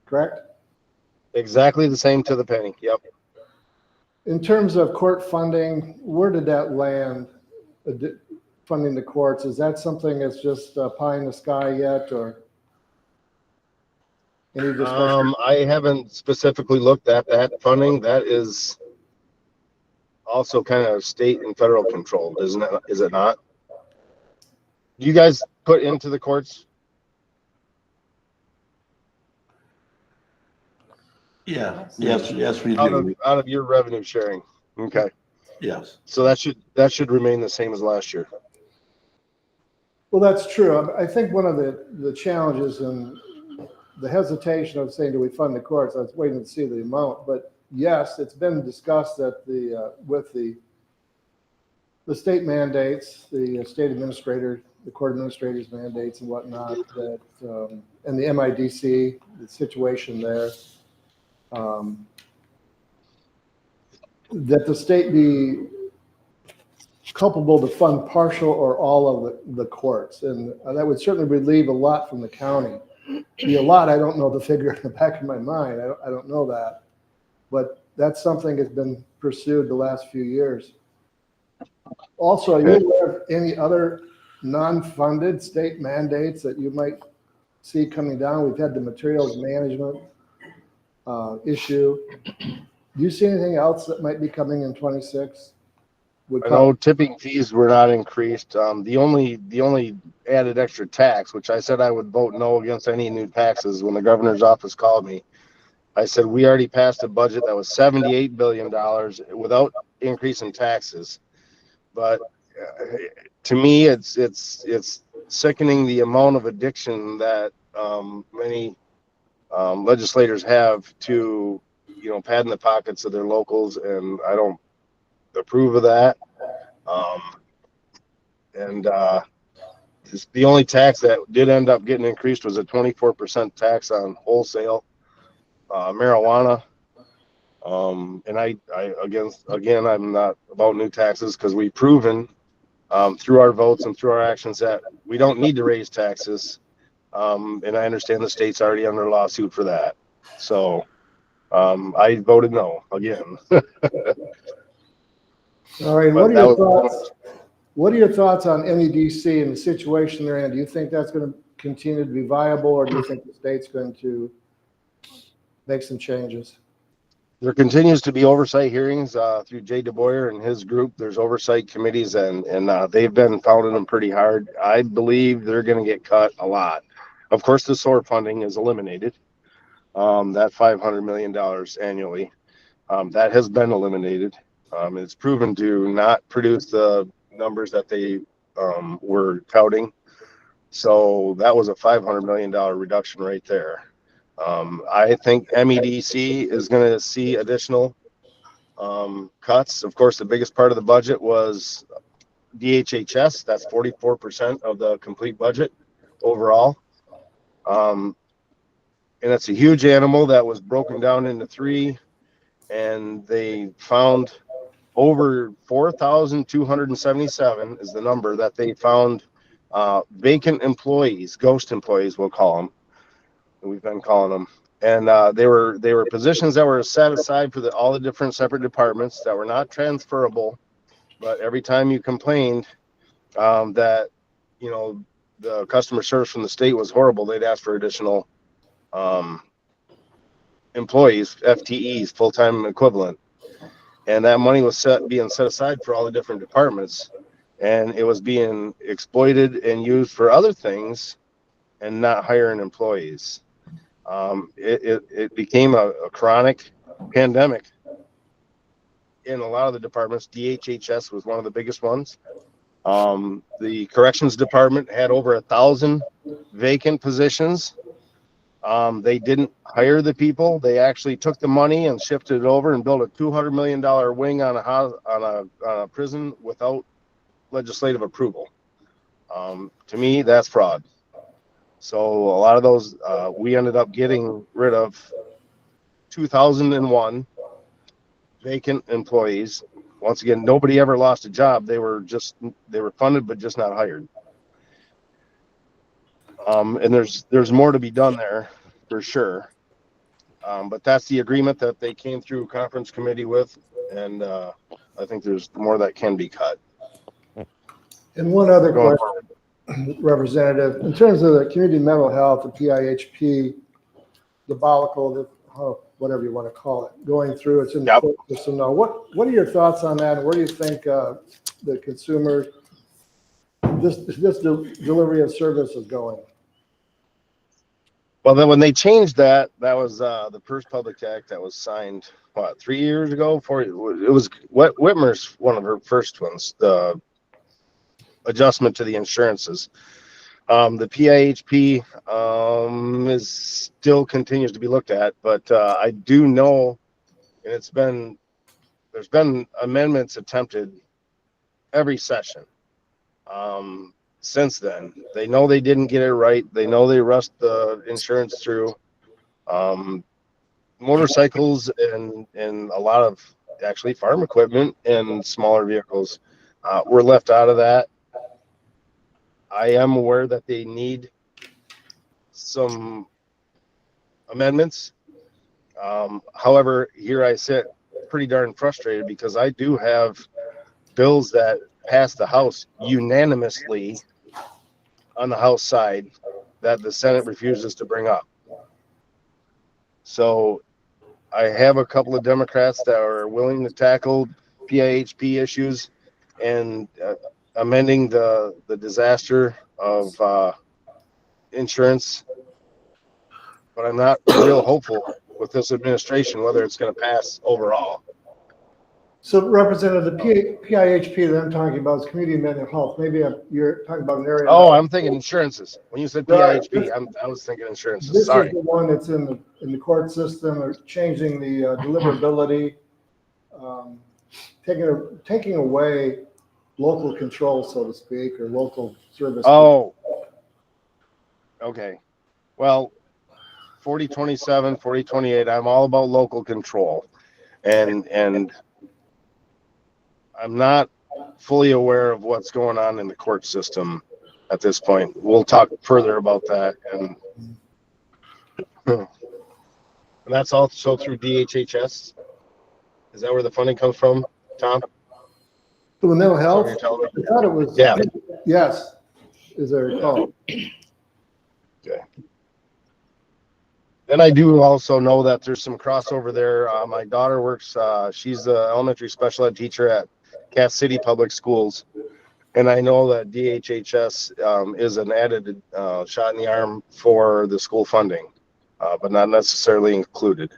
Correct? Exactly the same to the penny. Yep. In terms of court funding, where did that land, funding the courts? Is that something that's just pie in the sky yet, or any discussion? I haven't specifically looked at that funding. That is also kind of state and federal controlled, isn't it? Is it not? Do you guys put into the courts? Yeah, yes, we Out do, of your revenue sharing. Okay. yes. So that should remain the same as last year. Well, that's true. I think one of the challenges and the hesitation of saying, do we fund the courts? I was waiting to see the amount, but yes, it's been discussed that with the state mandates, the state administrator, the court administrators mandates and whatnot, that and the MIDC, the situation there, that the state be culpable to fund partial or all of the courts. And that would certainly relieve a lot from the county. Be a lot, I don't know the figure in the back of my mind. I don't know that. But that's something that's been pursued the last few years. Also, are you aware of any other non-funded state mandates that you might see coming down? We've had the materials management issue. Do you see anything else that might be coming in 26? I know tipping fees were not increased. The only added extra tax, which I said I would vote no against any new taxes when the governor's office called me. I said, we already passed a budget that was $78 billion without increasing taxes. But to me, it's sickening the amount of addiction that many legislators have to, you know, pad in the pockets of their locals, and I don't approve of that. The only tax that did end up getting increased was a 24% tax on wholesale marijuana. And I again, I'm not about new taxes, because we've proven through our votes and through our actions that we don't need to raise taxes. And I understand the state's already under lawsuit for that. So I voted no again. All right, what are your thoughts? What are your thoughts on NEDC and the situation they're in? Do you think that's going to continue to be viable, or do you think the state's going to make some changes? There continues to be oversight hearings through Jay DeBoyer and his group. There's oversight committees, and they've been pounding them pretty hard. I believe they're going to get cut a lot. Of course, the SOAR funding is eliminated. That $500 million annually, that has been eliminated. It's proven to not produce the numbers that they were touting. So that was a $500 million reduction right there. I think MEDC is going to see additional cuts. Of course, the biggest part of the budget was DHHS. That's 44% of the complete budget overall. And it's a huge animal that was broken down into three, and they found over 4,277 is the number that they found vacant employees, ghost employees, we'll call them. We've been calling them, and they were positions that were set aside for all the different separate departments that were not transferable. But every time you complained that the customer service from the state was horrible, they'd ask for additional employees, FTEs, full-time equivalent, and that money was being set aside for all the different departments, and it was being exploited and used for other things and not hiring employees. It became a chronic pandemic in a lot of the departments. DHHS was one of the biggest ones. The corrections department had over 1,000 vacant positions. They didn't hire the people. They actually took the money and shifted it over and built a $200 million wing on a prison without legislative approval. To me, that's fraud. So a lot of those, we ended up getting rid of 2,001 vacant employees. Once again, nobody ever lost a job. They were funded, but just not hired. And there's more to be done there for sure. But that's the agreement that they came through conference committee with. And I think there's more that can be cut. And one other question, Representative, in terms of the community mental health, the PIHP debacle, whatever you want to call it, going through, it's in the court system now. What are your thoughts on that? And where do you think the consumer, this delivery of service is going? Well, then when they changed that was the first public act that was signed, 3 years ago? It was Whitmer's one of her first ones, the adjustment to the insurances. The PIHP still continues to be looked at, but I do know, and there's been amendments attempted every session since then. They know they didn't get it right. They know they rushed the insurance through. Motorcycles and a lot of actually farm equipment and smaller vehicles were left out of that. I am aware that they need some amendments. However, here I sit pretty darn frustrated because I do have bills that passed the House unanimously on the House side that the Senate refuses to bring up. So I have a couple of Democrats that are willing to tackle PIHP issues and amending the disaster of insurance, but I'm not real hopeful with this administration whether it's going to pass overall. So, Representative, the PIHP that I'm talking about is community mental health. Maybe you're talking about an area. Oh, I'm thinking insurances. When you said PIHP, I was thinking insurances. This Sorry. is the one that's in the court system, or changing the deliverability, taking away local control, so to speak, or local service. Oh, okay. Well, 4027, 4028, I'm all about local control. And I'm not fully aware of what's going on in the court system at this point. We'll talk further about that. And that's also through DHHS. Is that where the funding comes from, Tom? The mental health, You're telling me? I thought it was. Yeah. Yes, as I recall. And I do also know that there's some crossover there. My daughter works, she's the elementary special ed teacher at Cass City Public Schools. And I know that DHHS is an added shot in the arm for the school funding, but not necessarily included.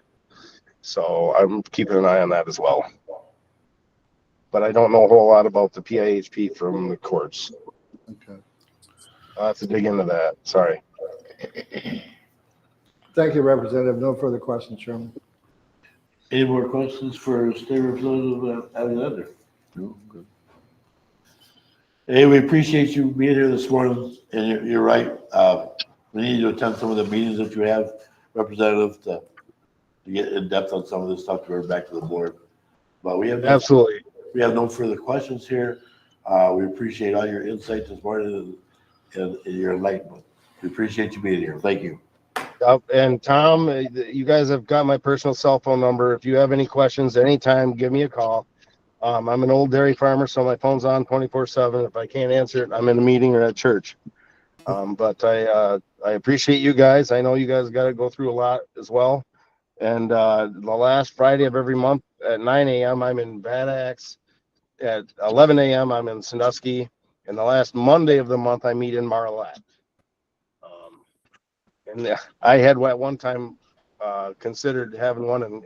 So I'm keeping an eye on that as well. But I don't know a whole lot about the PIHP from the courts. Okay. I'll have to dig into that. Sorry. Thank you, Representative. No further questions, Chairman. Any more questions for State Representative Alexander? No, good. Hey, we appreciate you being here this morning, and you're right. We need to attend some of the meetings that you have, Representative, to get in depth on some of this stuff to bring back to the board. But we have Absolutely. we have no further questions here. We appreciate all your insight this morning and your enlightenment. We appreciate you being here. Thank you. And Tom, you guys have got my personal cell phone number. If you have any questions anytime, give me a call. I'm an old dairy farmer, so my phone's on 24/7. If I can't answer it, I'm in a meeting or at church. But I appreciate you guys. I know you guys got to go through a lot as well. And the last Friday of every month at 9 a.m., I'm in Van Axe. At 11 a.m., I'm in Sandusky. And the last Monday of the month, I meet in Marlette. And I had at one time considered having one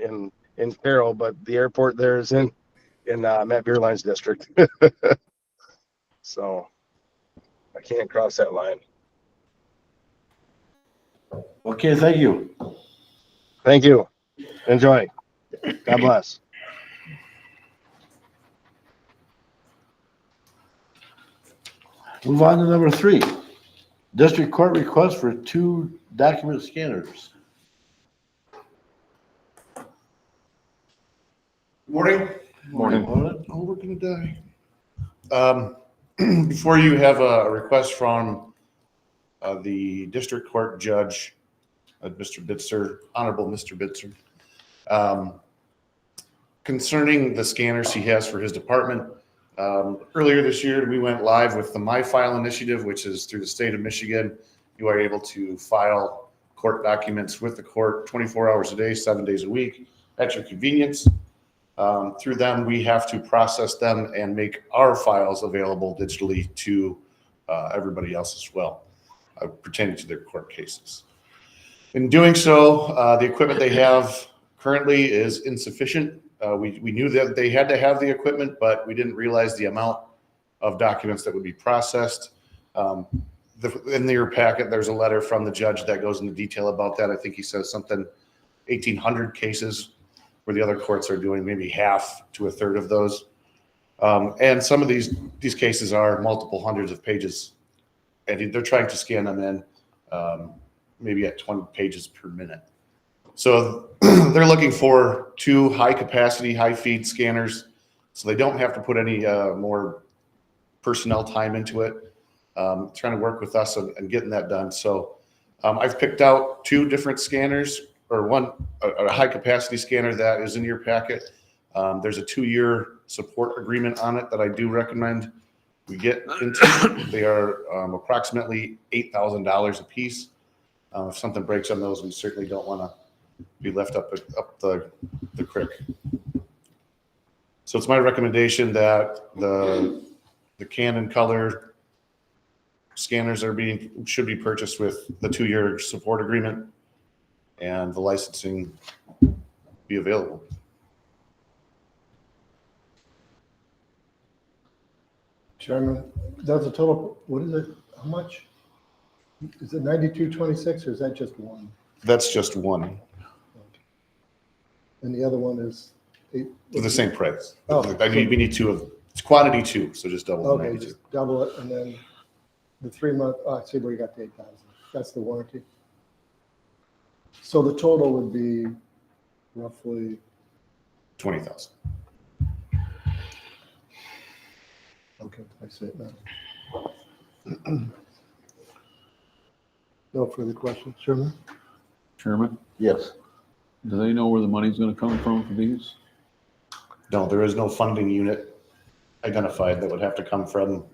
in Carroll, but the airport there is in Matt Beerline's district. So I can't cross that line. Okay, thank you. Thank you. Enjoy. God bless. Move on to number 3. District Court request for 2 document scanners. Morning. Morning. Oh, we're gonna die. Before you have a request from the district court judge, Mr. Bitzer, Honorable Mr. Bitzer, concerning the scanners he has for his department. Earlier this year, we went live with the MyFile initiative, which is through the state of Michigan. You are able to file court documents with the court 24 hours a day, 7 days a week at your convenience. Through them, we have to process them and make our files available digitally to everybody else as well, pertaining to their court cases. In doing so, the equipment they have currently is insufficient. We knew that they had to have the equipment, but we didn't realize the amount of documents that would be processed. In your packet, there's a letter from the judge that goes into detail about that. I think he says something 1,800 cases, where the other courts are doing maybe half to a third of those. And some of these cases are multiple hundreds of pages, and they're trying to scan them in maybe at 20 pages per minute. So they're looking for 2 high capacity, high feed scanners, so they don't have to put any more personnel time into it. Trying to work with us and getting that done. So I've picked out 2 different scanners, or one, a high capacity scanner that is in your packet. There's a 2-year support agreement on it that I do recommend we get into. They are approximately $8,000 a piece. If something breaks on those, we certainly don't want to be left up the creek. So it's my recommendation that the Canon color scanners should be purchased with the 2-year support agreement, and the licensing be available. Chairman, that's a total, what is it? How much? Is it 9226 or is that just one? That's just one And the other one is 8? for the same price. Oh. We need 2 of, it's quantity 2, so just double the Okay, 92. just double it and then the 3-month, I see where you got the 8,000. That's the warranty. So the total would be roughly, 20,000. okay, I see it now. No further questions, Chairman? Chairman, Yes. do they know where the money's gonna come from for these? No, there is no funding unit identified that would have to come from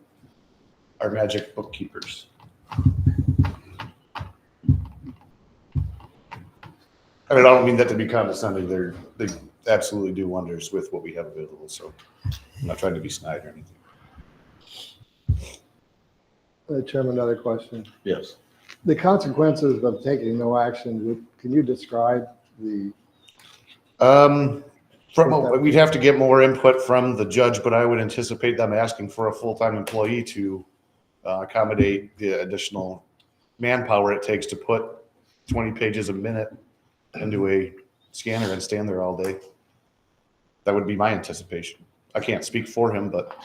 our magic bookkeepers. I mean, I don't mean that to be condescending. They absolutely do wonders with what we have available. So I'm not trying to be snide or anything. Chairman, another question. Yes. The consequences of taking no action, can you describe the, We'd have to get more input from the judge, but I would anticipate them asking for a full-time employee to accommodate the additional manpower it takes to put 20 pages a minute into a scanner and stand there all day. That would be my anticipation. I can't speak for him, but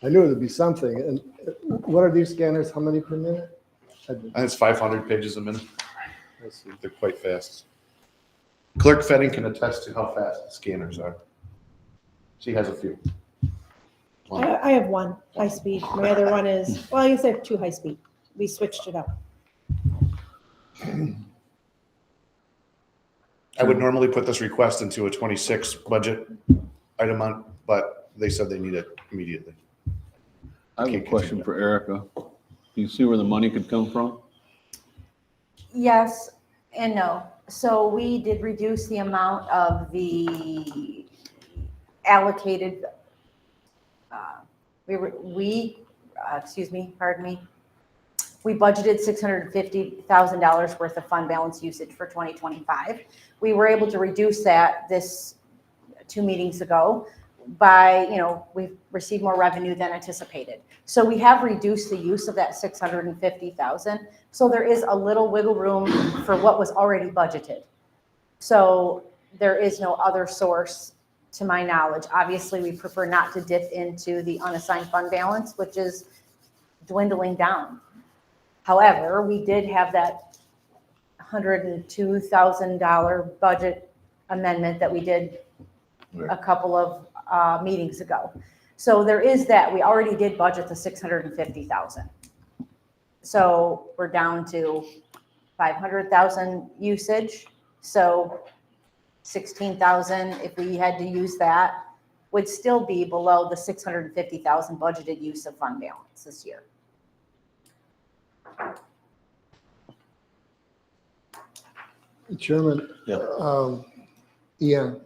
I knew there'd be something. And what are these scanners? How many per minute? I think it's 500 pages a minute. I see. They're quite fast. Clerk Fetting can attest to how fast the scanners are. She has a few. I have one high speed. My other one is, well, I guess I have two high speed. We switched it up. I would normally put this request into a 26 budget item on, but they said they need it immediately. I have a question for Erica. Do you see where the money could come from? Yes and no. So we did reduce the amount of the allocated, we budgeted $650,000 worth of fund balance usage for 2025. We were able to reduce that this 2 meetings ago by, we've received more revenue than anticipated. So we have reduced the use of that 650,000. So there is a little wiggle room for what was already budgeted. So there is no other source to my knowledge. Obviously, we prefer not to dip into the unassigned fund balance, which is dwindling down. However, we did have that $102,000 budget amendment that we did a couple of meetings ago. So there is that. We already did budget the 650,000. So we're down to 500,000 usage. So 16,000, if we had to use that, would still be below the 650,000 budgeted use of fund balance this year. Chairman? Yeah. Ian?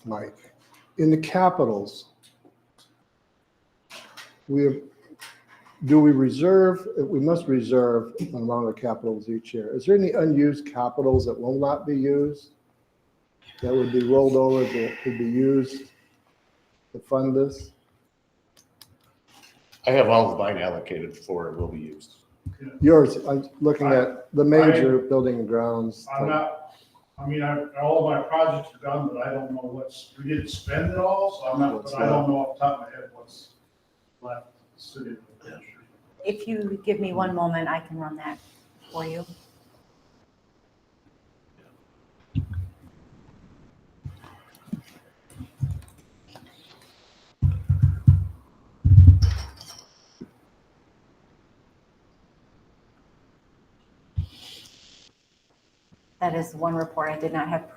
Mike, in the capitals, we must reserve an amount of capitals each year. Is there any unused capitals that will not be used? That would be rolled over, that could be used to fund this? I have all of mine allocated for it will be used. Yours, I'm looking at the major building and grounds. All of my projects are done, but I don't know we didn't spend it all, so I don't know off the top of my head what's left sitting. If you give me one moment, I can run that for you. That is one report I did not have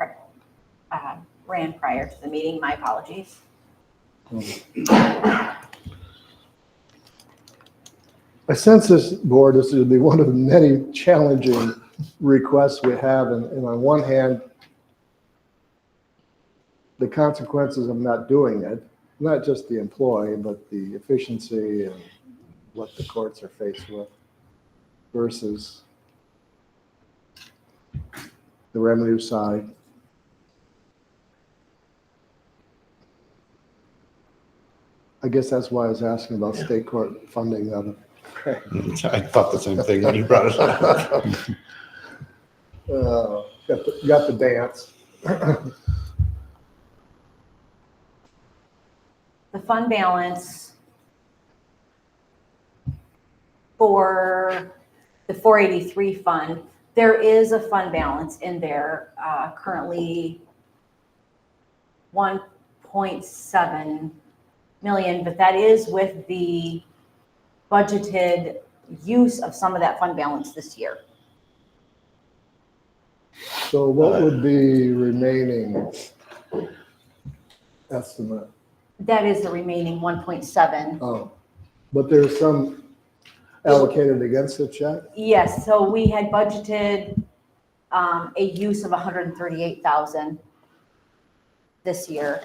ran prior to the meeting. My apologies. I sense this board is to be one of the many challenging requests we have. And on one hand, the consequences of not doing it, not just the employee, but the efficiency and what the courts are faced with versus the revenue side. I guess that's why I was asking about state court funding of it. I thought the same thing when you brought it up. Got the dance. The fund balance for the 483 fund, there is a fund balance in there, currently 1.7 million, but that is with the budgeted use of some of that fund balance this year. So what would be remaining estimate? That is the remaining 1.7. Oh, but there's some allocated against the check? Yes, so we had budgeted a use of 138,000 this year.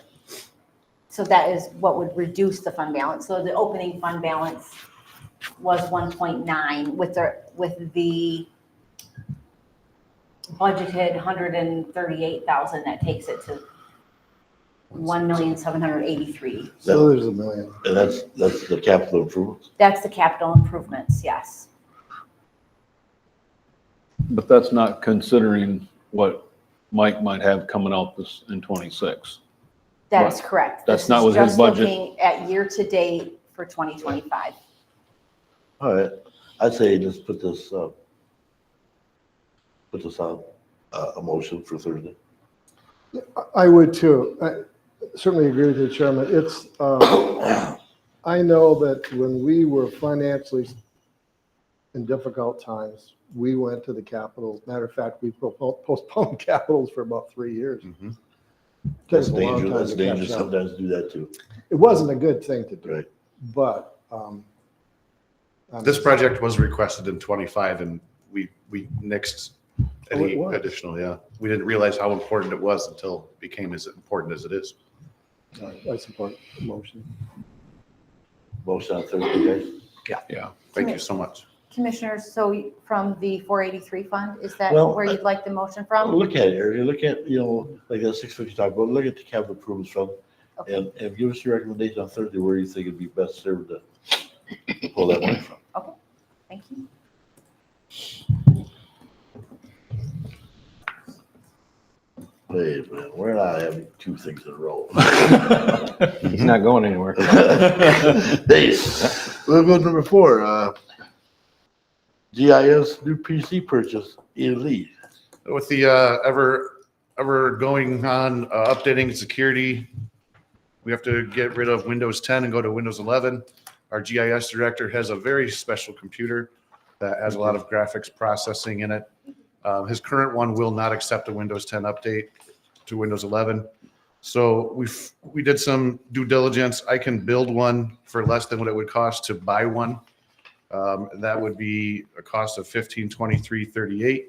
So that is what would reduce the fund balance. So the opening fund balance was 1.9 with the budgeted 138,000, that takes it to 1,783,000. So there's $1 million. And that's the capital improvements. That's the capital improvements, yes. But that's not considering what Mike might have coming out this in 26. That is correct. That's This not is with his just budget. looking at year-to-date for 2025. All right, I'd say just put this on a motion for Thursday. I would too. I certainly agree with you, Chairman. It's, I know that when we were financially in difficult times, we went to the capitals. Matter of fact, we postponed capitals for about 3 years. That's Takes a long dangerous, time that's to dangerous catch up. sometimes to do that too. It wasn't a good thing to do, Right. but. This project was requested in 25 and we nixed any was. additional, yeah. We didn't realize how important it was until it became as important as it is. I support the motion. Motion on Thursday, guys. Yeah. Thank you so much. Commissioners, so from the 483 fund, is that Well, where you'd like the motion Well, from? look at it, Eric, look at, like that 650 talk about, look at the capital improvements fund. Okay. And give us your recommendation on Thursday where you think it'd be best served to pull that money from. Thank you. Wait a minute, we're not having two things in a row. He's not going anywhere. Dave, we'll go to number 4, GIS new PC purchase, Ian Lee. With the ever going on updating security, we have to get rid of Windows 10 and go to Windows 11. Our GIS director has a very special computer that has a lot of graphics processing in it. His current one will not accept a Windows 10 update to Windows 11. So we did some due diligence. I can build one for less than what it would cost to buy one. That would be a cost of $1,523.38,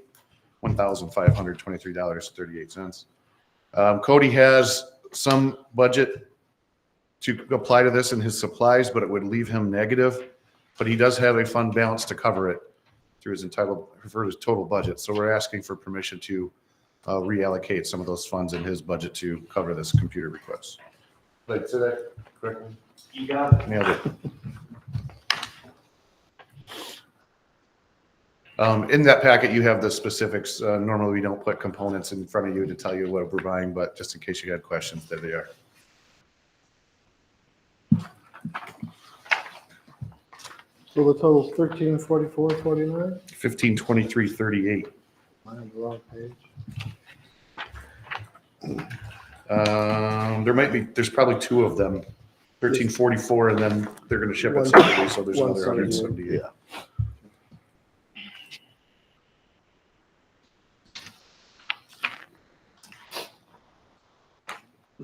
$1,523.38. Cody has some budget to apply to this in his supplies, but it would leave him negative. But he does have a fund balance to cover it through his total budget. So we're asking for permission to reallocate some of those funds in his budget to cover this computer request. Did I say that correctly? You got it. Nailed it. In that packet, you have the specifics. Normally, we don't put components in front of you to tell you what we're buying, but just in case you had questions, there they are. So the total's 1344.49? 1523.38. I'm on the wrong page. There's probably two of them, 1344, and then they're going to ship it One- separately, so there's another 178. 178.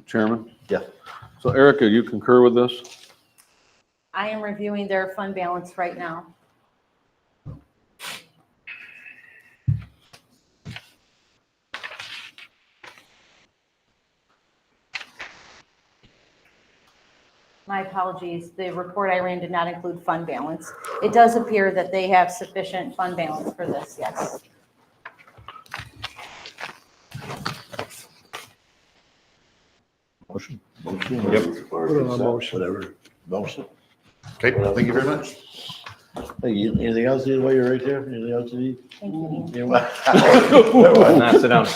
Chairman? Yeah. So Erica, you concur with this? I am reviewing their fund balance right now. My apologies, the report I ran did not include fund balance. It does appear that they have sufficient fund balance for this, yes. Motion. Put it on motion. Whatever, motion. Okay, thank you very much. Hey, anything else, while you're right there? Anything else you need? Thank you, Ian. Nah, sit down.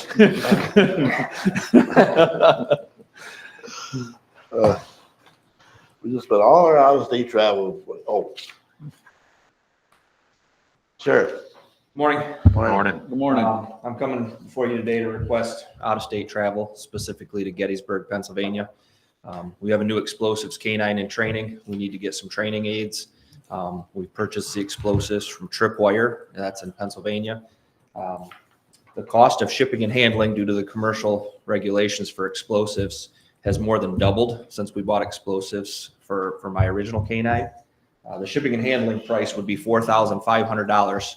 We just spent all our out-of-state travel. Oh. Sure. Morning. Morning. Good morning. I'm coming before you today to request out-of-state travel, specifically to Gettysburg, Pennsylvania. We have a new explosives canine in training. We need to get some training aids. We purchased the explosives from Tripwire, that's in Pennsylvania. The cost of shipping and handling due to the commercial regulations for explosives has more than doubled since we bought explosives for my original K-9. The shipping and handling price would be $4,500,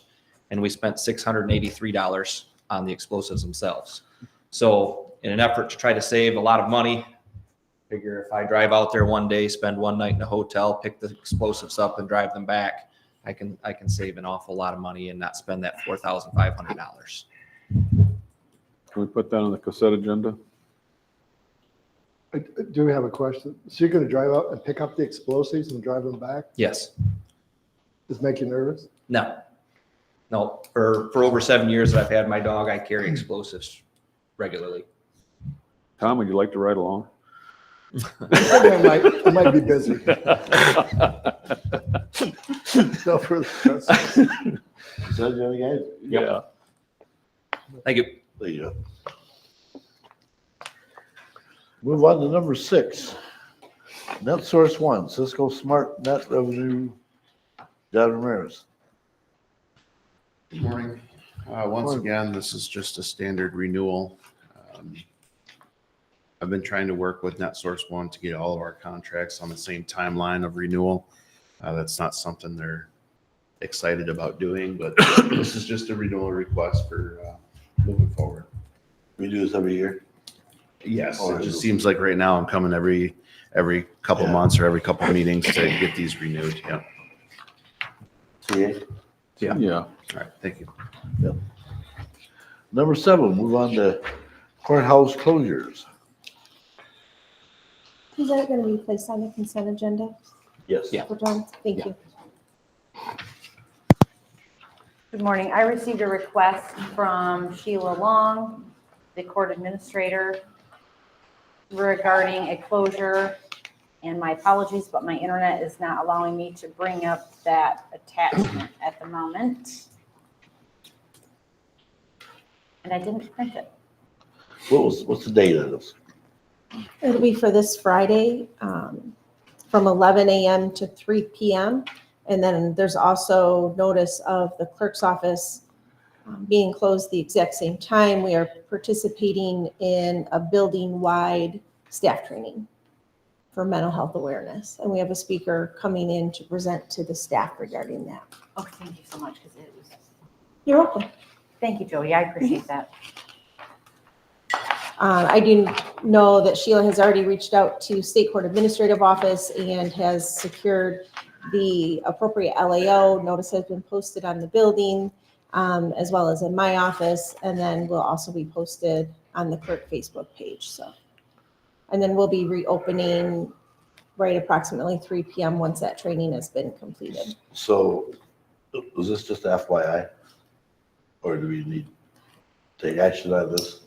and we spent $683 on the explosives themselves. So in an effort to try to save a lot of money, figure if I drive out there one day, spend one night in a hotel, pick the explosives up and drive them back, I can save an awful lot of money and not spend that $4,500. Can we put that on the cassette agenda? I do have a question. So you're going to drive out and pick up the explosives and drive them back? Yes. Does it make you nervous? No. For over 7 years that I've had my dog, I carry explosives regularly. Tom, would you like to ride along? I might be busy. No further questions. Is that the other guy? Yeah. Thank you. There you go. Move on to number 6. Net Source One, Cisco Smart Net Revenue, John Ramirez. Good morning. Once again, this is just a standard renewal. I've been trying to work with NetSource One to get all of our contracts on the same timeline of renewal. That's not something they're excited about doing, but this is just a renewal request for moving forward. We do this every year. Yes, Oh, it just seems like right now I'm coming every couple months or every couple meetings to get these renewed. Yeah. CA. Yeah. All right. Thank you. Number 7, move on to courthouse closures. Is that going to be placed on the consent agenda Yes. Yeah. for John? Thank Yeah. you. Good morning. I received a request from Sheila Long, the court administrator, regarding a closure. And my apologies, but my internet is not allowing me to bring up that attachment at the moment. And I didn't print it. What's the date of this? It'll be for this Friday from 11 a.m. to 3 p.m. And then there's also notice of the clerk's office being closed the exact same time. We are participating in a building-wide staff training for mental health awareness. And we have a speaker coming in to present to the staff regarding that. Oh, thank you so much, because it was, You're welcome. thank you, Jody. I appreciate that. I do know that Sheila has already reached out to State Court Administrative Office and has secured the appropriate LAO. Notice has been posted on the building, as well as in my office, and then will also be posted on the clerk Facebook page, so. And then we'll be reopening right approximately 3 p.m. once that training has been completed. So is this just FYI? Or do we need to take action on this?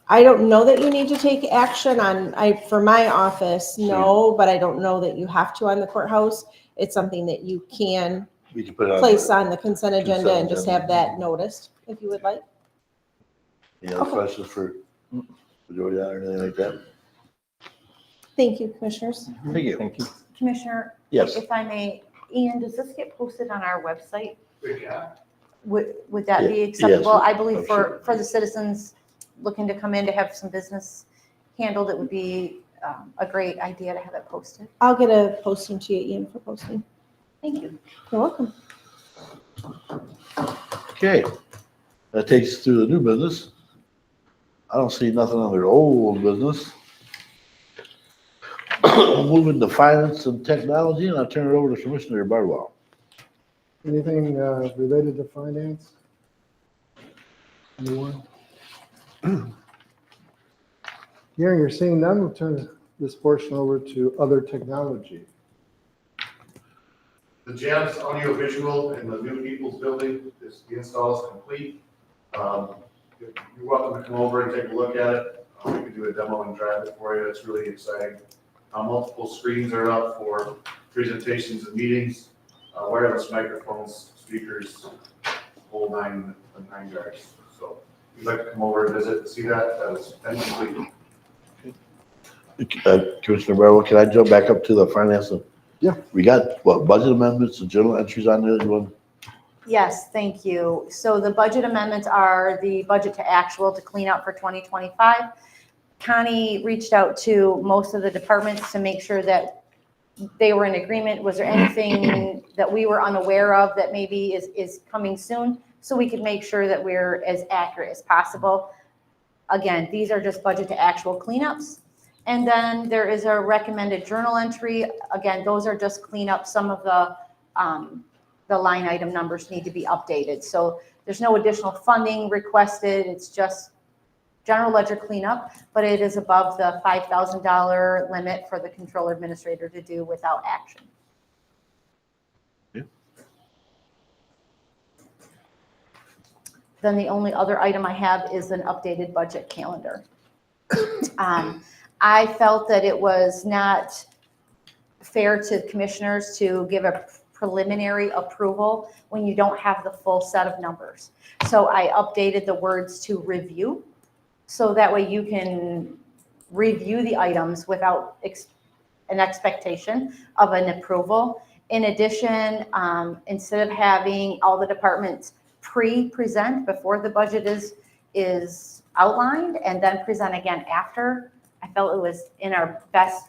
I don't know that you need to take action on, for my office, no, but I don't know that you have to on the courthouse. It's something that you can We can put it on. place on the consent agenda Consent and just agenda. have that noticed, if you would like. Any other questions for Jody or anything like that? Thank you, commissioners. Thank you. Thank you. Commissioner, Yes. if I may, Ian, does this get posted on our website? Yeah. Would that be Yeah, acceptable? yes, I believe I'm for, sure. for the citizens looking to come in to have some business handled, it would be a great idea to have it posted. I'll get a posting to you, Ian, for posting. Thank you. You're welcome. Okay, that takes us to the new business. I don't see nothing under old business. Moving to finance and technology, and I'll turn it over to Commissioner Bardwell. Anything related to finance? Anyone? Hearing or seeing none, we'll turn this portion over to other technology. The Janus audiovisual in the new People's Building, the install is complete. You're welcome to come over and take a look at it. We can do a demo and drive it for you. It's really exciting. Multiple screens are up for presentations and meetings, wireless microphones, speakers, whole nine yards. So if you'd like to come over and visit and see that, that is complete. Commissioner Bardwell, can I jump back up to the finance? Yeah. We got, what, budget amendments and journal entries on there? You want? Yes, thank you. So the budget amendments are the budget to actual to clean up for 2025. Connie reached out to most of the departments to make sure that they were in agreement. Was there anything that we were unaware of that maybe is coming soon? So we could make sure that we're as accurate as possible. Again, these are just budget to actual cleanups. And then there is a recommended journal entry. Again, those are just cleanup. Some of the line item numbers need to be updated. So there's no additional funding requested. It's just general ledger cleanup, but it is above the $5,000 limit for the controller administrator to do without action. Yeah. Then the only other item I have is an updated budget calendar. I felt that it was not fair to commissioners to give a preliminary approval when you don't have the full set of numbers. So I updated the words to review, so that way you can review the items without an expectation of an approval. In addition, instead of having all the departments pre-present before the budget is outlined and then present again after, I felt it was in our best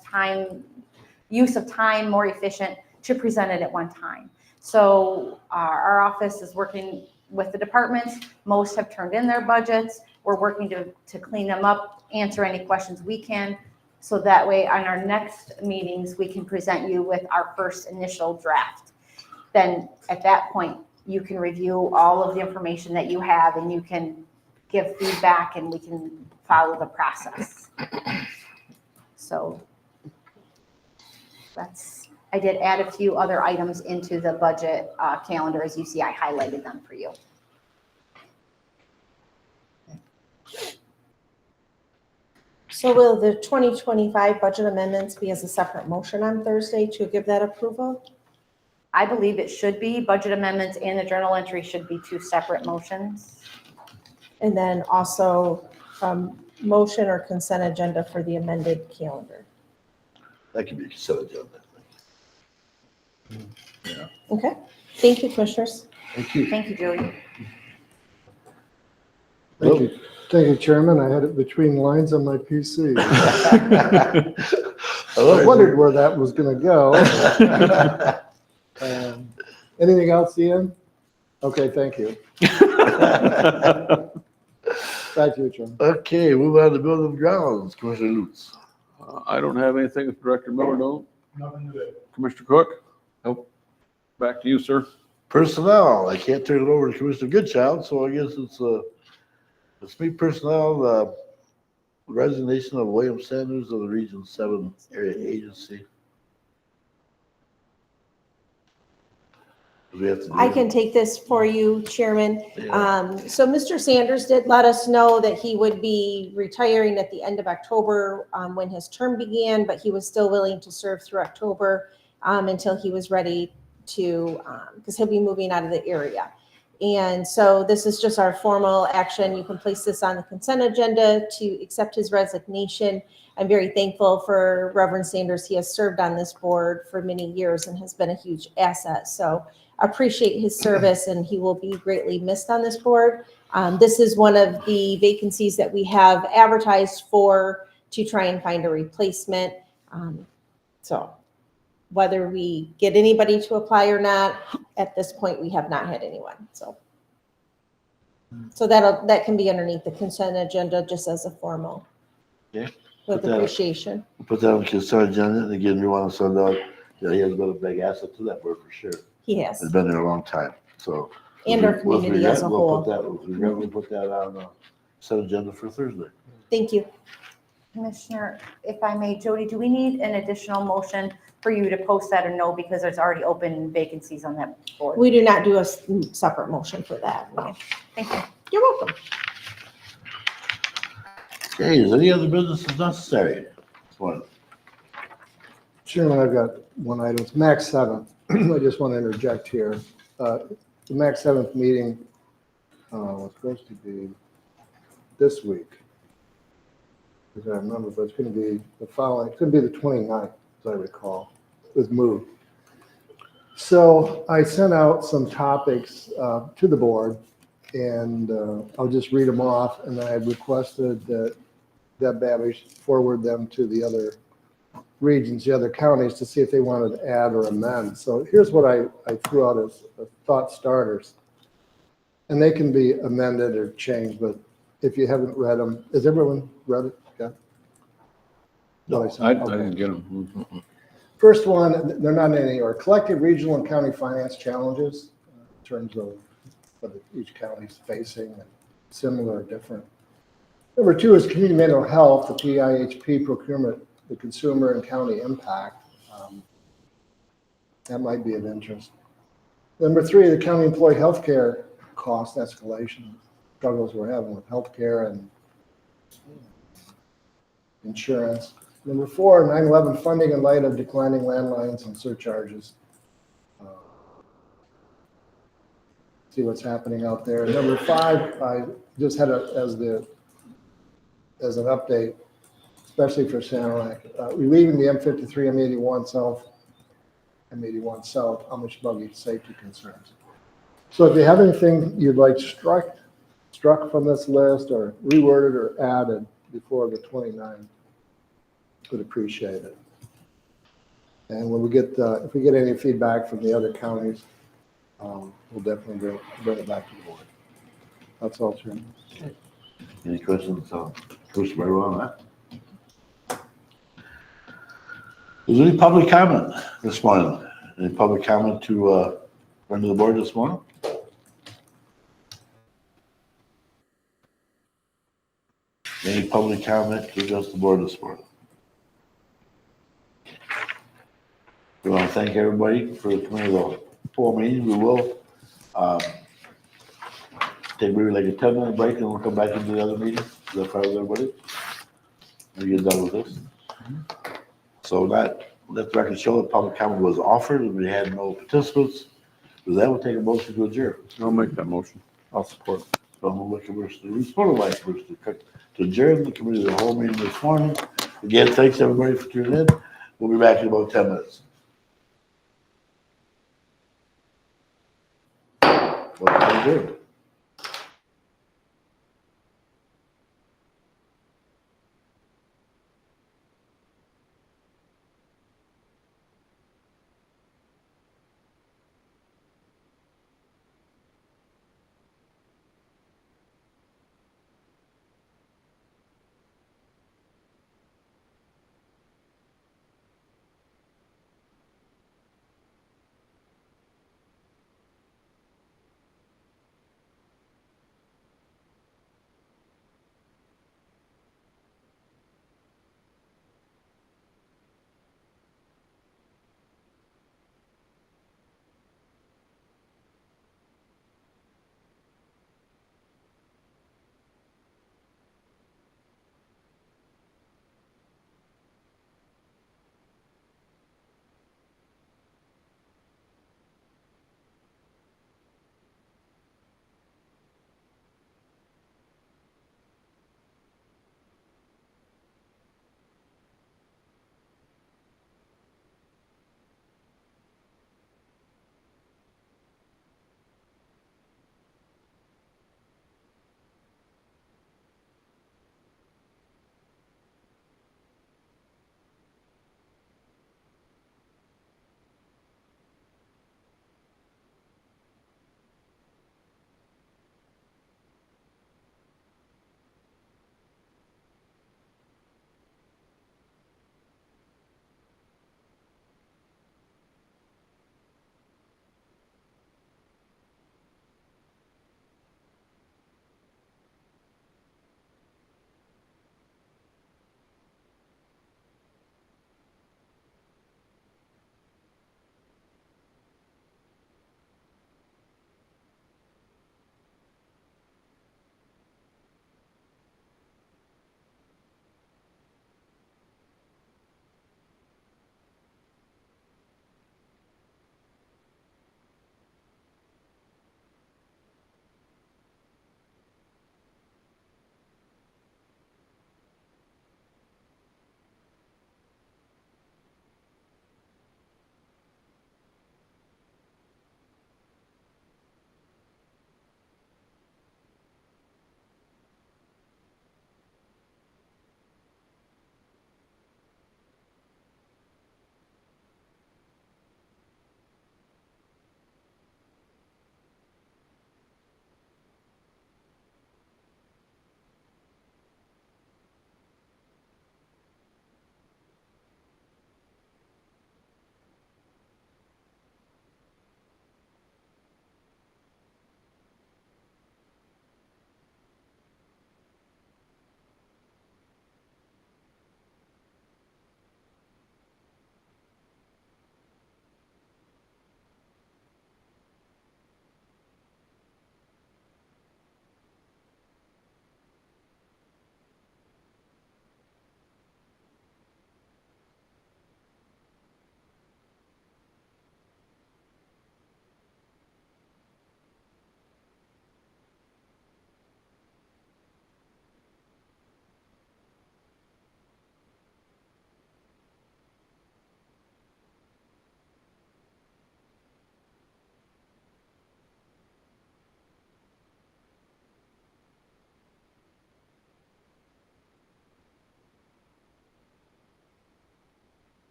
use of time, more efficient to present it at one time. So our office is working with the departments. Most have turned in their budgets. We're working to clean them up, answer any questions we can. So that way on our next meetings, we can present you with our first initial draft. Then at that point, you can review all of the information that you have and you can give feedback and we can follow the process. So I did add a few other items into the budget calendar. As you see, I highlighted them for you. So will the 2025 budget amendments be as a separate motion on Thursday to give that approval? I believe it should be. Budget amendments and the journal entry should be two separate motions. And then also motion or consent agenda for the amended calendar. That could be a consent agenda. Okay, thank you, commissioners. Thank you. Thank you, Jody. Thank you. Thank you, Chairman. I had it between lines on my PC. I wondered where that was going to go. Anything else, Ian? Okay, thank you. Back to you, Chairman. Okay, move on to building grounds, Commissioner Lutz. I don't have anything if Director Miller don't. Nothing to it. Commissioner Cook? Nope. Back to you, sir. Personnel, I can't turn it over to Commissioner Goodchild, so I guess it's me personnel, resignation of William Sanders of the Region 7 Area Agency. Do we have to do I can take this for you, Chairman. Yeah. So Mr. Sanders did let us know that he would be retiring at the end of October when his term began, but he was still willing to serve through October until he was ready to, because he'll be moving out of the area. And so this is just our formal action. You can place this on the consent agenda to accept his resignation. I'm very thankful for Reverend Sanders. He has served on this board for many years and has been a huge asset. So appreciate his service and he will be greatly missed on this board. This is one of the vacancies that we have advertised for to try and find a replacement. So whether we get anybody to apply or not, at this point, we have not had anyone, so. So that can be underneath the consent agenda just as a formal. Yeah. With appreciation. Put that on consent agenda, and again, we want to send out, he has been a big asset to that board for sure. He has. He's been there a long time, so. And our community as a whole. We'll put that on the consent agenda for Thursday. Thank you. Commissioner, if I may, Jody, do we need an additional motion for you to post that or no, because there's already open vacancies on that board? We do not do a separate motion for that. No. Thank you. You're welcome. Okay, is any other business necessary? One. Chairman, I've got one item. It's Max 7th. I just want to interject here. The Max 7th meeting was supposed to be this week. As I remember, but it's going to be the following, it's going to be the 29th, as I recall. It was moved. So I sent out some topics to the board, and I'll just read them off. And I requested that Deb Babish forward them to the other regions, the other counties, to see if they wanted to add or amend. So here's what I threw out as thought starters. And they can be amended or changed, but if you haven't read them, has everyone read it? Yeah. No, I didn't get them. First one, they're not in any order. Collective regional and county finance challenges in terms of what each county is facing, and similar or different. Number two is community mental health, the PIHP procurement, the consumer and county impact. That might be of interest. Number three, the county employee healthcare cost escalation, struggles we're having with healthcare and insurance. Number four, 9/11 funding in light of declining landlines and surcharges. See what's happening out there. Number five, I just had as an update, especially for Sanilac, relieving the M53, M81 South, Amish buggy safety concerns. So if you have anything you'd like struck from this list or reworded or added before the 29th, would appreciate it. And when we get, if we get any feedback from the other counties, we'll definitely bring it back to the board. That's all, Chairman. Any questions, Commissioner Barwell on that? Is there any public comment this morning? Any public comment to bring to the board this morning? Any public comment to address the board this morning? We want to thank everybody for coming to the full meeting. We will take maybe like a 10-minute break and we'll come back into the other meeting. Is that fine with everybody? We get done with this. So let the record show that public comment was offered and we had no participants. With that, we'll take a motion to adjourn. I'll make that motion. I'll support. So I'm going to Commissioner Roos, supported by Commissioner Cook, to adjourn the committee of the whole meeting this morning. Again, thanks everybody for tuning in. We'll be back in about 10 minutes. What can we do?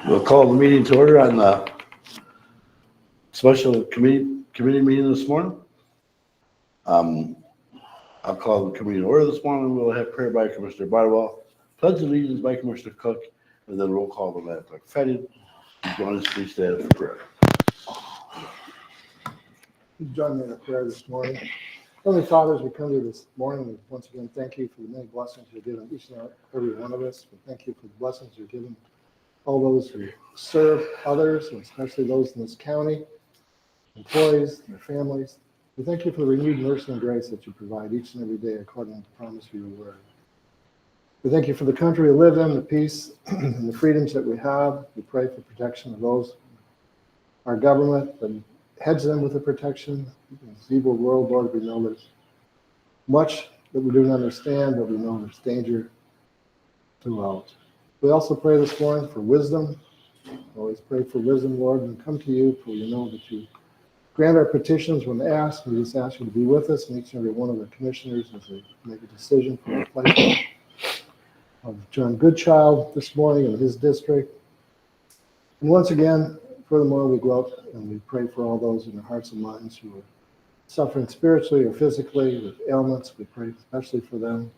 We'll call the meeting to order on the special committee meeting this morning. I'll call the committee to order this morning. We'll have prayer by Commissioner Bardwell, pledge allegiance by Commissioner Cook, and then roll call by Madam Clerk Fetty. Join us, please stand for prayer. Join me in a prayer this morning. Heavenly Father, as we come to you this morning, we once again thank you for the many blessings you've given each and every one of us. We thank you for the blessings you've given all those who serve others, and especially those in this county, employees, their families. We thank you for the renewed mercy and grace that you provide each and every day according to the promise of your word. We thank you for the country we live in, the peace and the freedoms that we have. We pray for protection of those, our government, and heads them with the protection. In this evil world, Lord, we know there's much that we don't understand, but we know there's danger throughout. We also pray this morning for wisdom. Always pray for wisdom, Lord, and come to you, for we know that you grant our petitions when asked. We just ask you to be with us and each and every one of the commissioners as they make a decision for the placement of John Goodchild this morning in his district. And once again, furthermore, we go out and we pray for all those in their hearts and minds who are suffering spiritually or physically with ailments. We pray especially for them.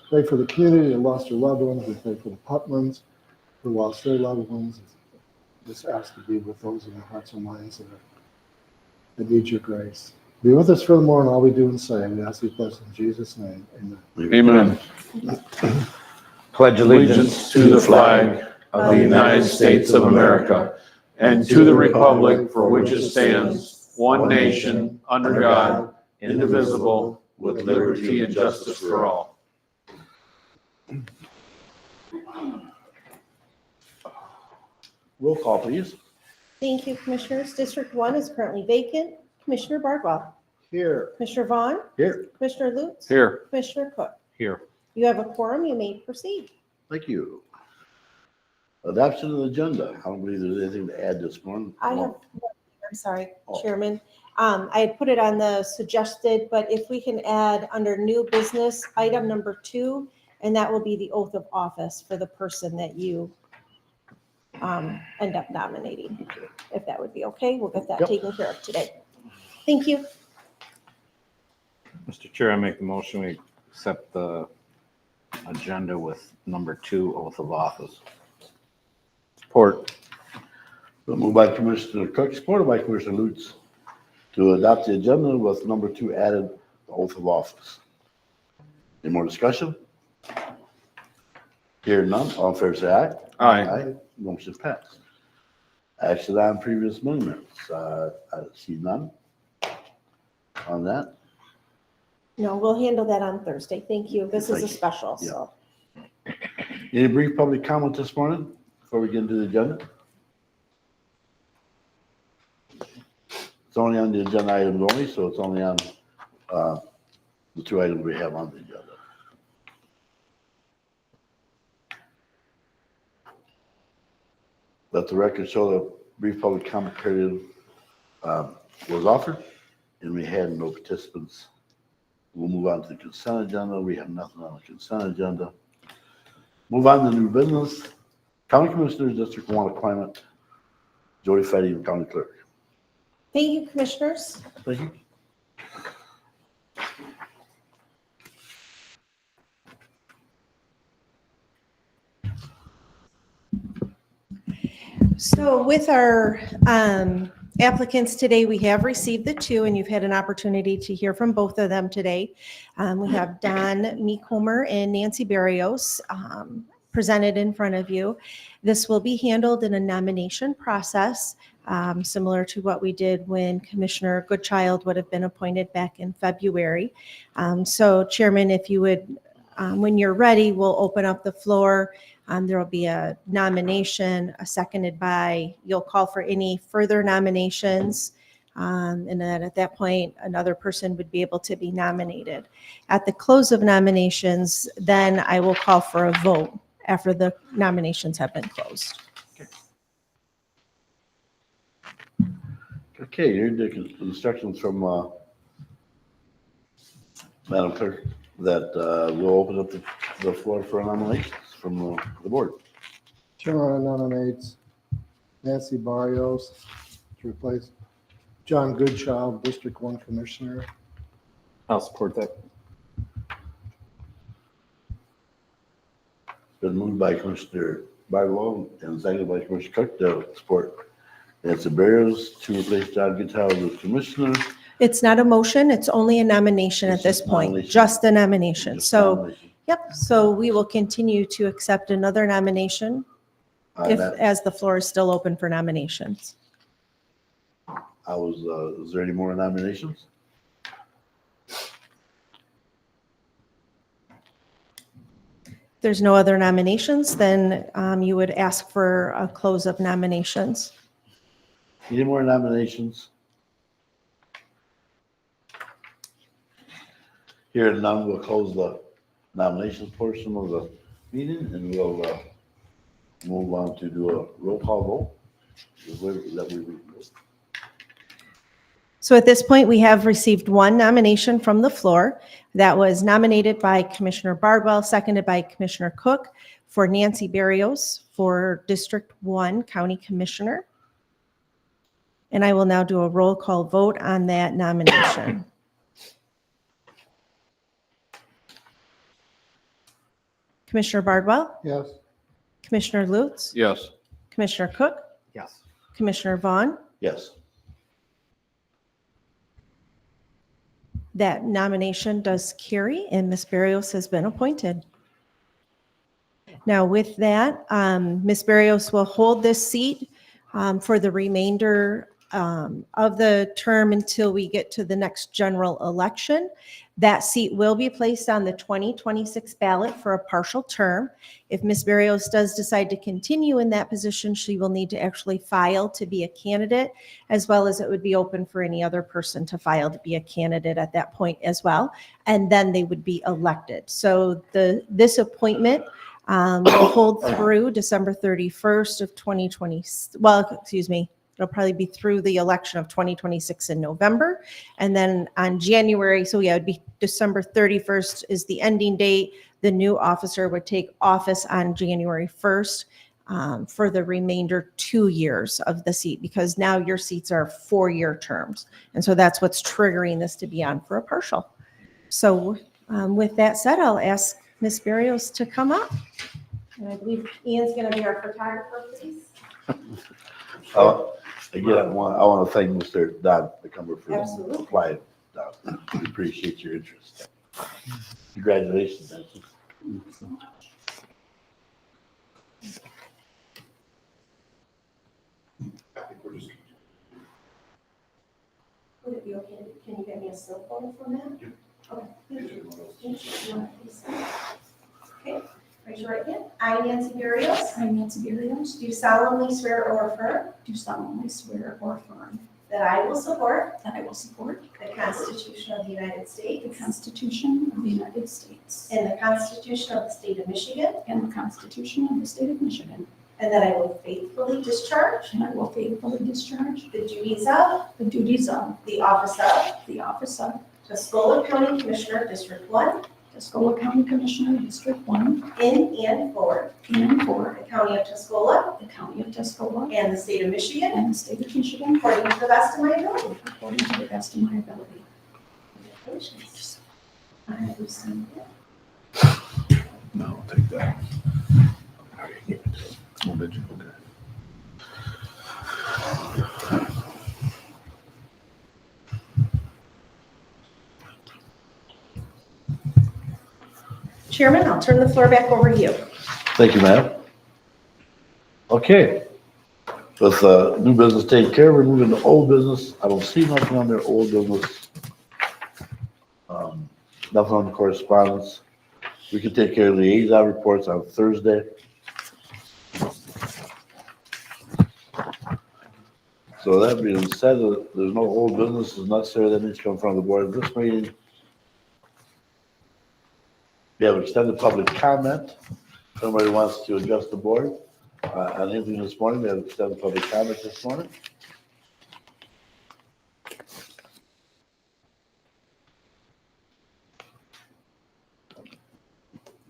Pray for the community that lost their loved ones. We pray for the Putmans who lost their loved ones. Just ask to be with those in their hearts and minds that need your grace. Be with us furthermore in all we do and say. We ask these blessings in Jesus' name. Amen. Amen. Pledge Allegiance to the flag of the United States of America and to the republic for which it stands, one nation, under God, indivisible, with liberty and justice for all. Roll call, please. Thank you, Commissioners. District 1 is currently vacant. Commissioner Bardwell. Here. Commissioner Vaughn. Here. Commissioner Lutz. Here. Commissioner Cook. Here. You have a quorum. You may proceed. Thank you. Adoption of the agenda. I don't believe there's anything to add this morning. I'm sorry, Oh. Chairman. I had put it on the suggested, but if we can add under new business, item number 2, and that will be the oath of office for the person that you end up nominating. If that would be okay, we'll get that Yep. taken care of today. Thank you. Mr. Chair, I make the motion, we accept the agenda with number 2, oath of office. Support. Moved by Commissioner Cook, supported by Commissioner Lutz, to adopt the agenda with number 2 added, the oath of office. Any more discussion? Hear none, all in favor say aye. Aye. Motion passed. Action on previous amendments, I see none on that. No, we'll handle that on Thursday. Thank you. This is a Thank you. special, so. Any brief public comment this morning before we get into the agenda? It's only on the agenda items only, so it's only on the 2 items we have on the agenda. Let the record show the brief public comment period was offered, and we had no participants. We'll move on to the consent agenda. We have nothing on the consent agenda. Move on to new business. County Commissioners, District 1 appointment, Jody Fetty, County Clerk. Thank you, Commissioners. Thank you. So with our applicants today, we have received the 2, and you've had an opportunity to hear from both of them today. We have Don Meekhomer and Nancy Barrios presented in front of you. This will be handled in a nomination process, similar to what we did when Commissioner Goodchild would have been appointed back in February. So Chairman, if you would, when you're ready, we'll open up the floor. There will be a nomination, seconded by, you'll call for any further nominations. And then at that point, another person would be able to be nominated. At the close of nominations, then I will call for a vote after the nominations have been closed. Okay, here are the instructions from Madam Clerk that we'll open up the floor for nominations from the board. Chairman nominates Nancy Barrios to replace John Goodchild, District 1 Commissioner. I'll support that. Been moved by Commissioner Barlow and seconded by Commissioner Cook to support Nancy Barrios to replace John Goodchild as Commissioner. It's not a motion, it's only a nomination at It's this just point, nomination. just a nomination. Just So, nomination. yep, so we will continue to accept another nomination if, That- as the floor is still open for nominations. is there any more nominations? If there's no other nominations, then you would ask for a close of nominations. Any more nominations? Hearing none, we'll close the nominations portion of the meeting and we'll move on to do a roll call vote. So at this point, we have received one nomination from the floor. That was nominated by Commissioner Bardwell, seconded by Commissioner Cook for Nancy Barrios for District 1 County Commissioner. And I will now do a roll call vote on that nomination. Commissioner Bardwell, Yes. Commissioner Lutz, Yes. Commissioner Cook, Yes. Commissioner Vaughn. Yes. That nomination does carry, and Ms. Barrios has been appointed. Now, with that, Ms. Barrios will hold this seat for the remainder of the term until we get to the next general election. That seat will be placed on the 2026 ballot for a partial term. If Ms. Barrios does decide to continue in that position, she will need to actually file to be a candidate, as well as it would be open for any other person to file to be a candidate at that point as well. And then they would be elected. So this appointment will hold through December 31st of 2020. Well, excuse me. It'll probably be through the election of 2026 in November. And then on January, so yeah, it'd be December 31st is the ending date. The new officer would take office on January 1st for the remainder 2 years of the seat, because now your seats are 4-year terms. And so that's what's triggering this to be on for a partial. So with that said, I'll ask Ms. Barrios to come up. And I believe Ian's going to be our photographer, please. Again, I want to thank Mr. Don McCumber for Absolutely. applying. Don. We appreciate your interest. Congratulations, Nancy. Would it be okay, can you get me a still photo from that? Okay. Thank you. Thank you. You want to please stand? Okay, raise your right hand. I, Nancy Barrios, I, Nancy Barrios, do solemnly swear or affirm do solemnly swear or affirm that I will support that I will support the Constitution of the United the States Constitution of the United States and the Constitution of the State of Michigan, and the Constitution of the State of Michigan, and that I will faithfully discharge and I will faithfully discharge the duties of the duties of the office of the office of Tuscola County Commissioner, District 1, Tuscola County Commissioner, District 1, in and for and for the County of Tuscola the County of Tuscola and the State of Michigan, and the State of Michigan, according to the best of my ability. according to the best of my ability. Congratulations. I have you sign here. No, I'll take that. Oh, did you? Okay. Chairman, I'll turn the floor back over to you. Thank you, ma'am. Okay. With new business taken care of, we're moving to old business. I don't see nothing on their old business. Nothing on the correspondence. We can take care of the liaison reports on Thursday. So that being said, there's no old business is necessary that needs to come in front of the board at this meeting. We have extended public comment. If somebody wants to address the board on anything this morning, we have extended public comment this morning.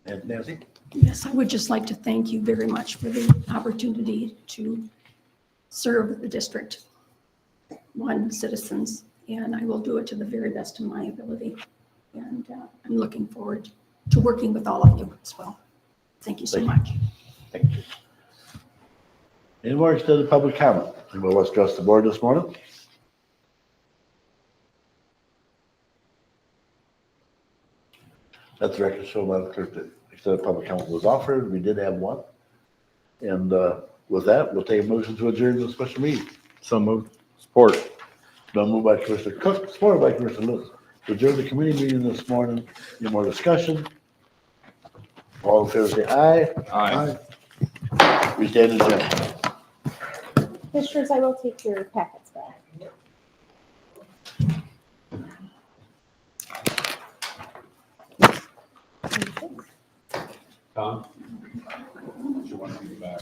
And Nancy? Yes, I would just like to thank you very much for the opportunity to serve the District 1 citizens, and I will do it to the very best of my ability. And I'm looking forward to working with all of you as well. Thank you so much. Thank you. Any more extended public comment? Anybody wants to address the board this morning? Let the record show, Madam Clerk, that extended public comment was offered. We did have one. And with that, we'll take a motion to adjourn the special meeting. So moved. Support. Been moved by Commissioner Cook, supported by Commissioner Lewis. To adjourn the committee meeting this morning. Any more discussion? All in favor, say aye. Aye. We stand adjourned. Commissioners, I will take your packets back. Tom? Do you want to be back?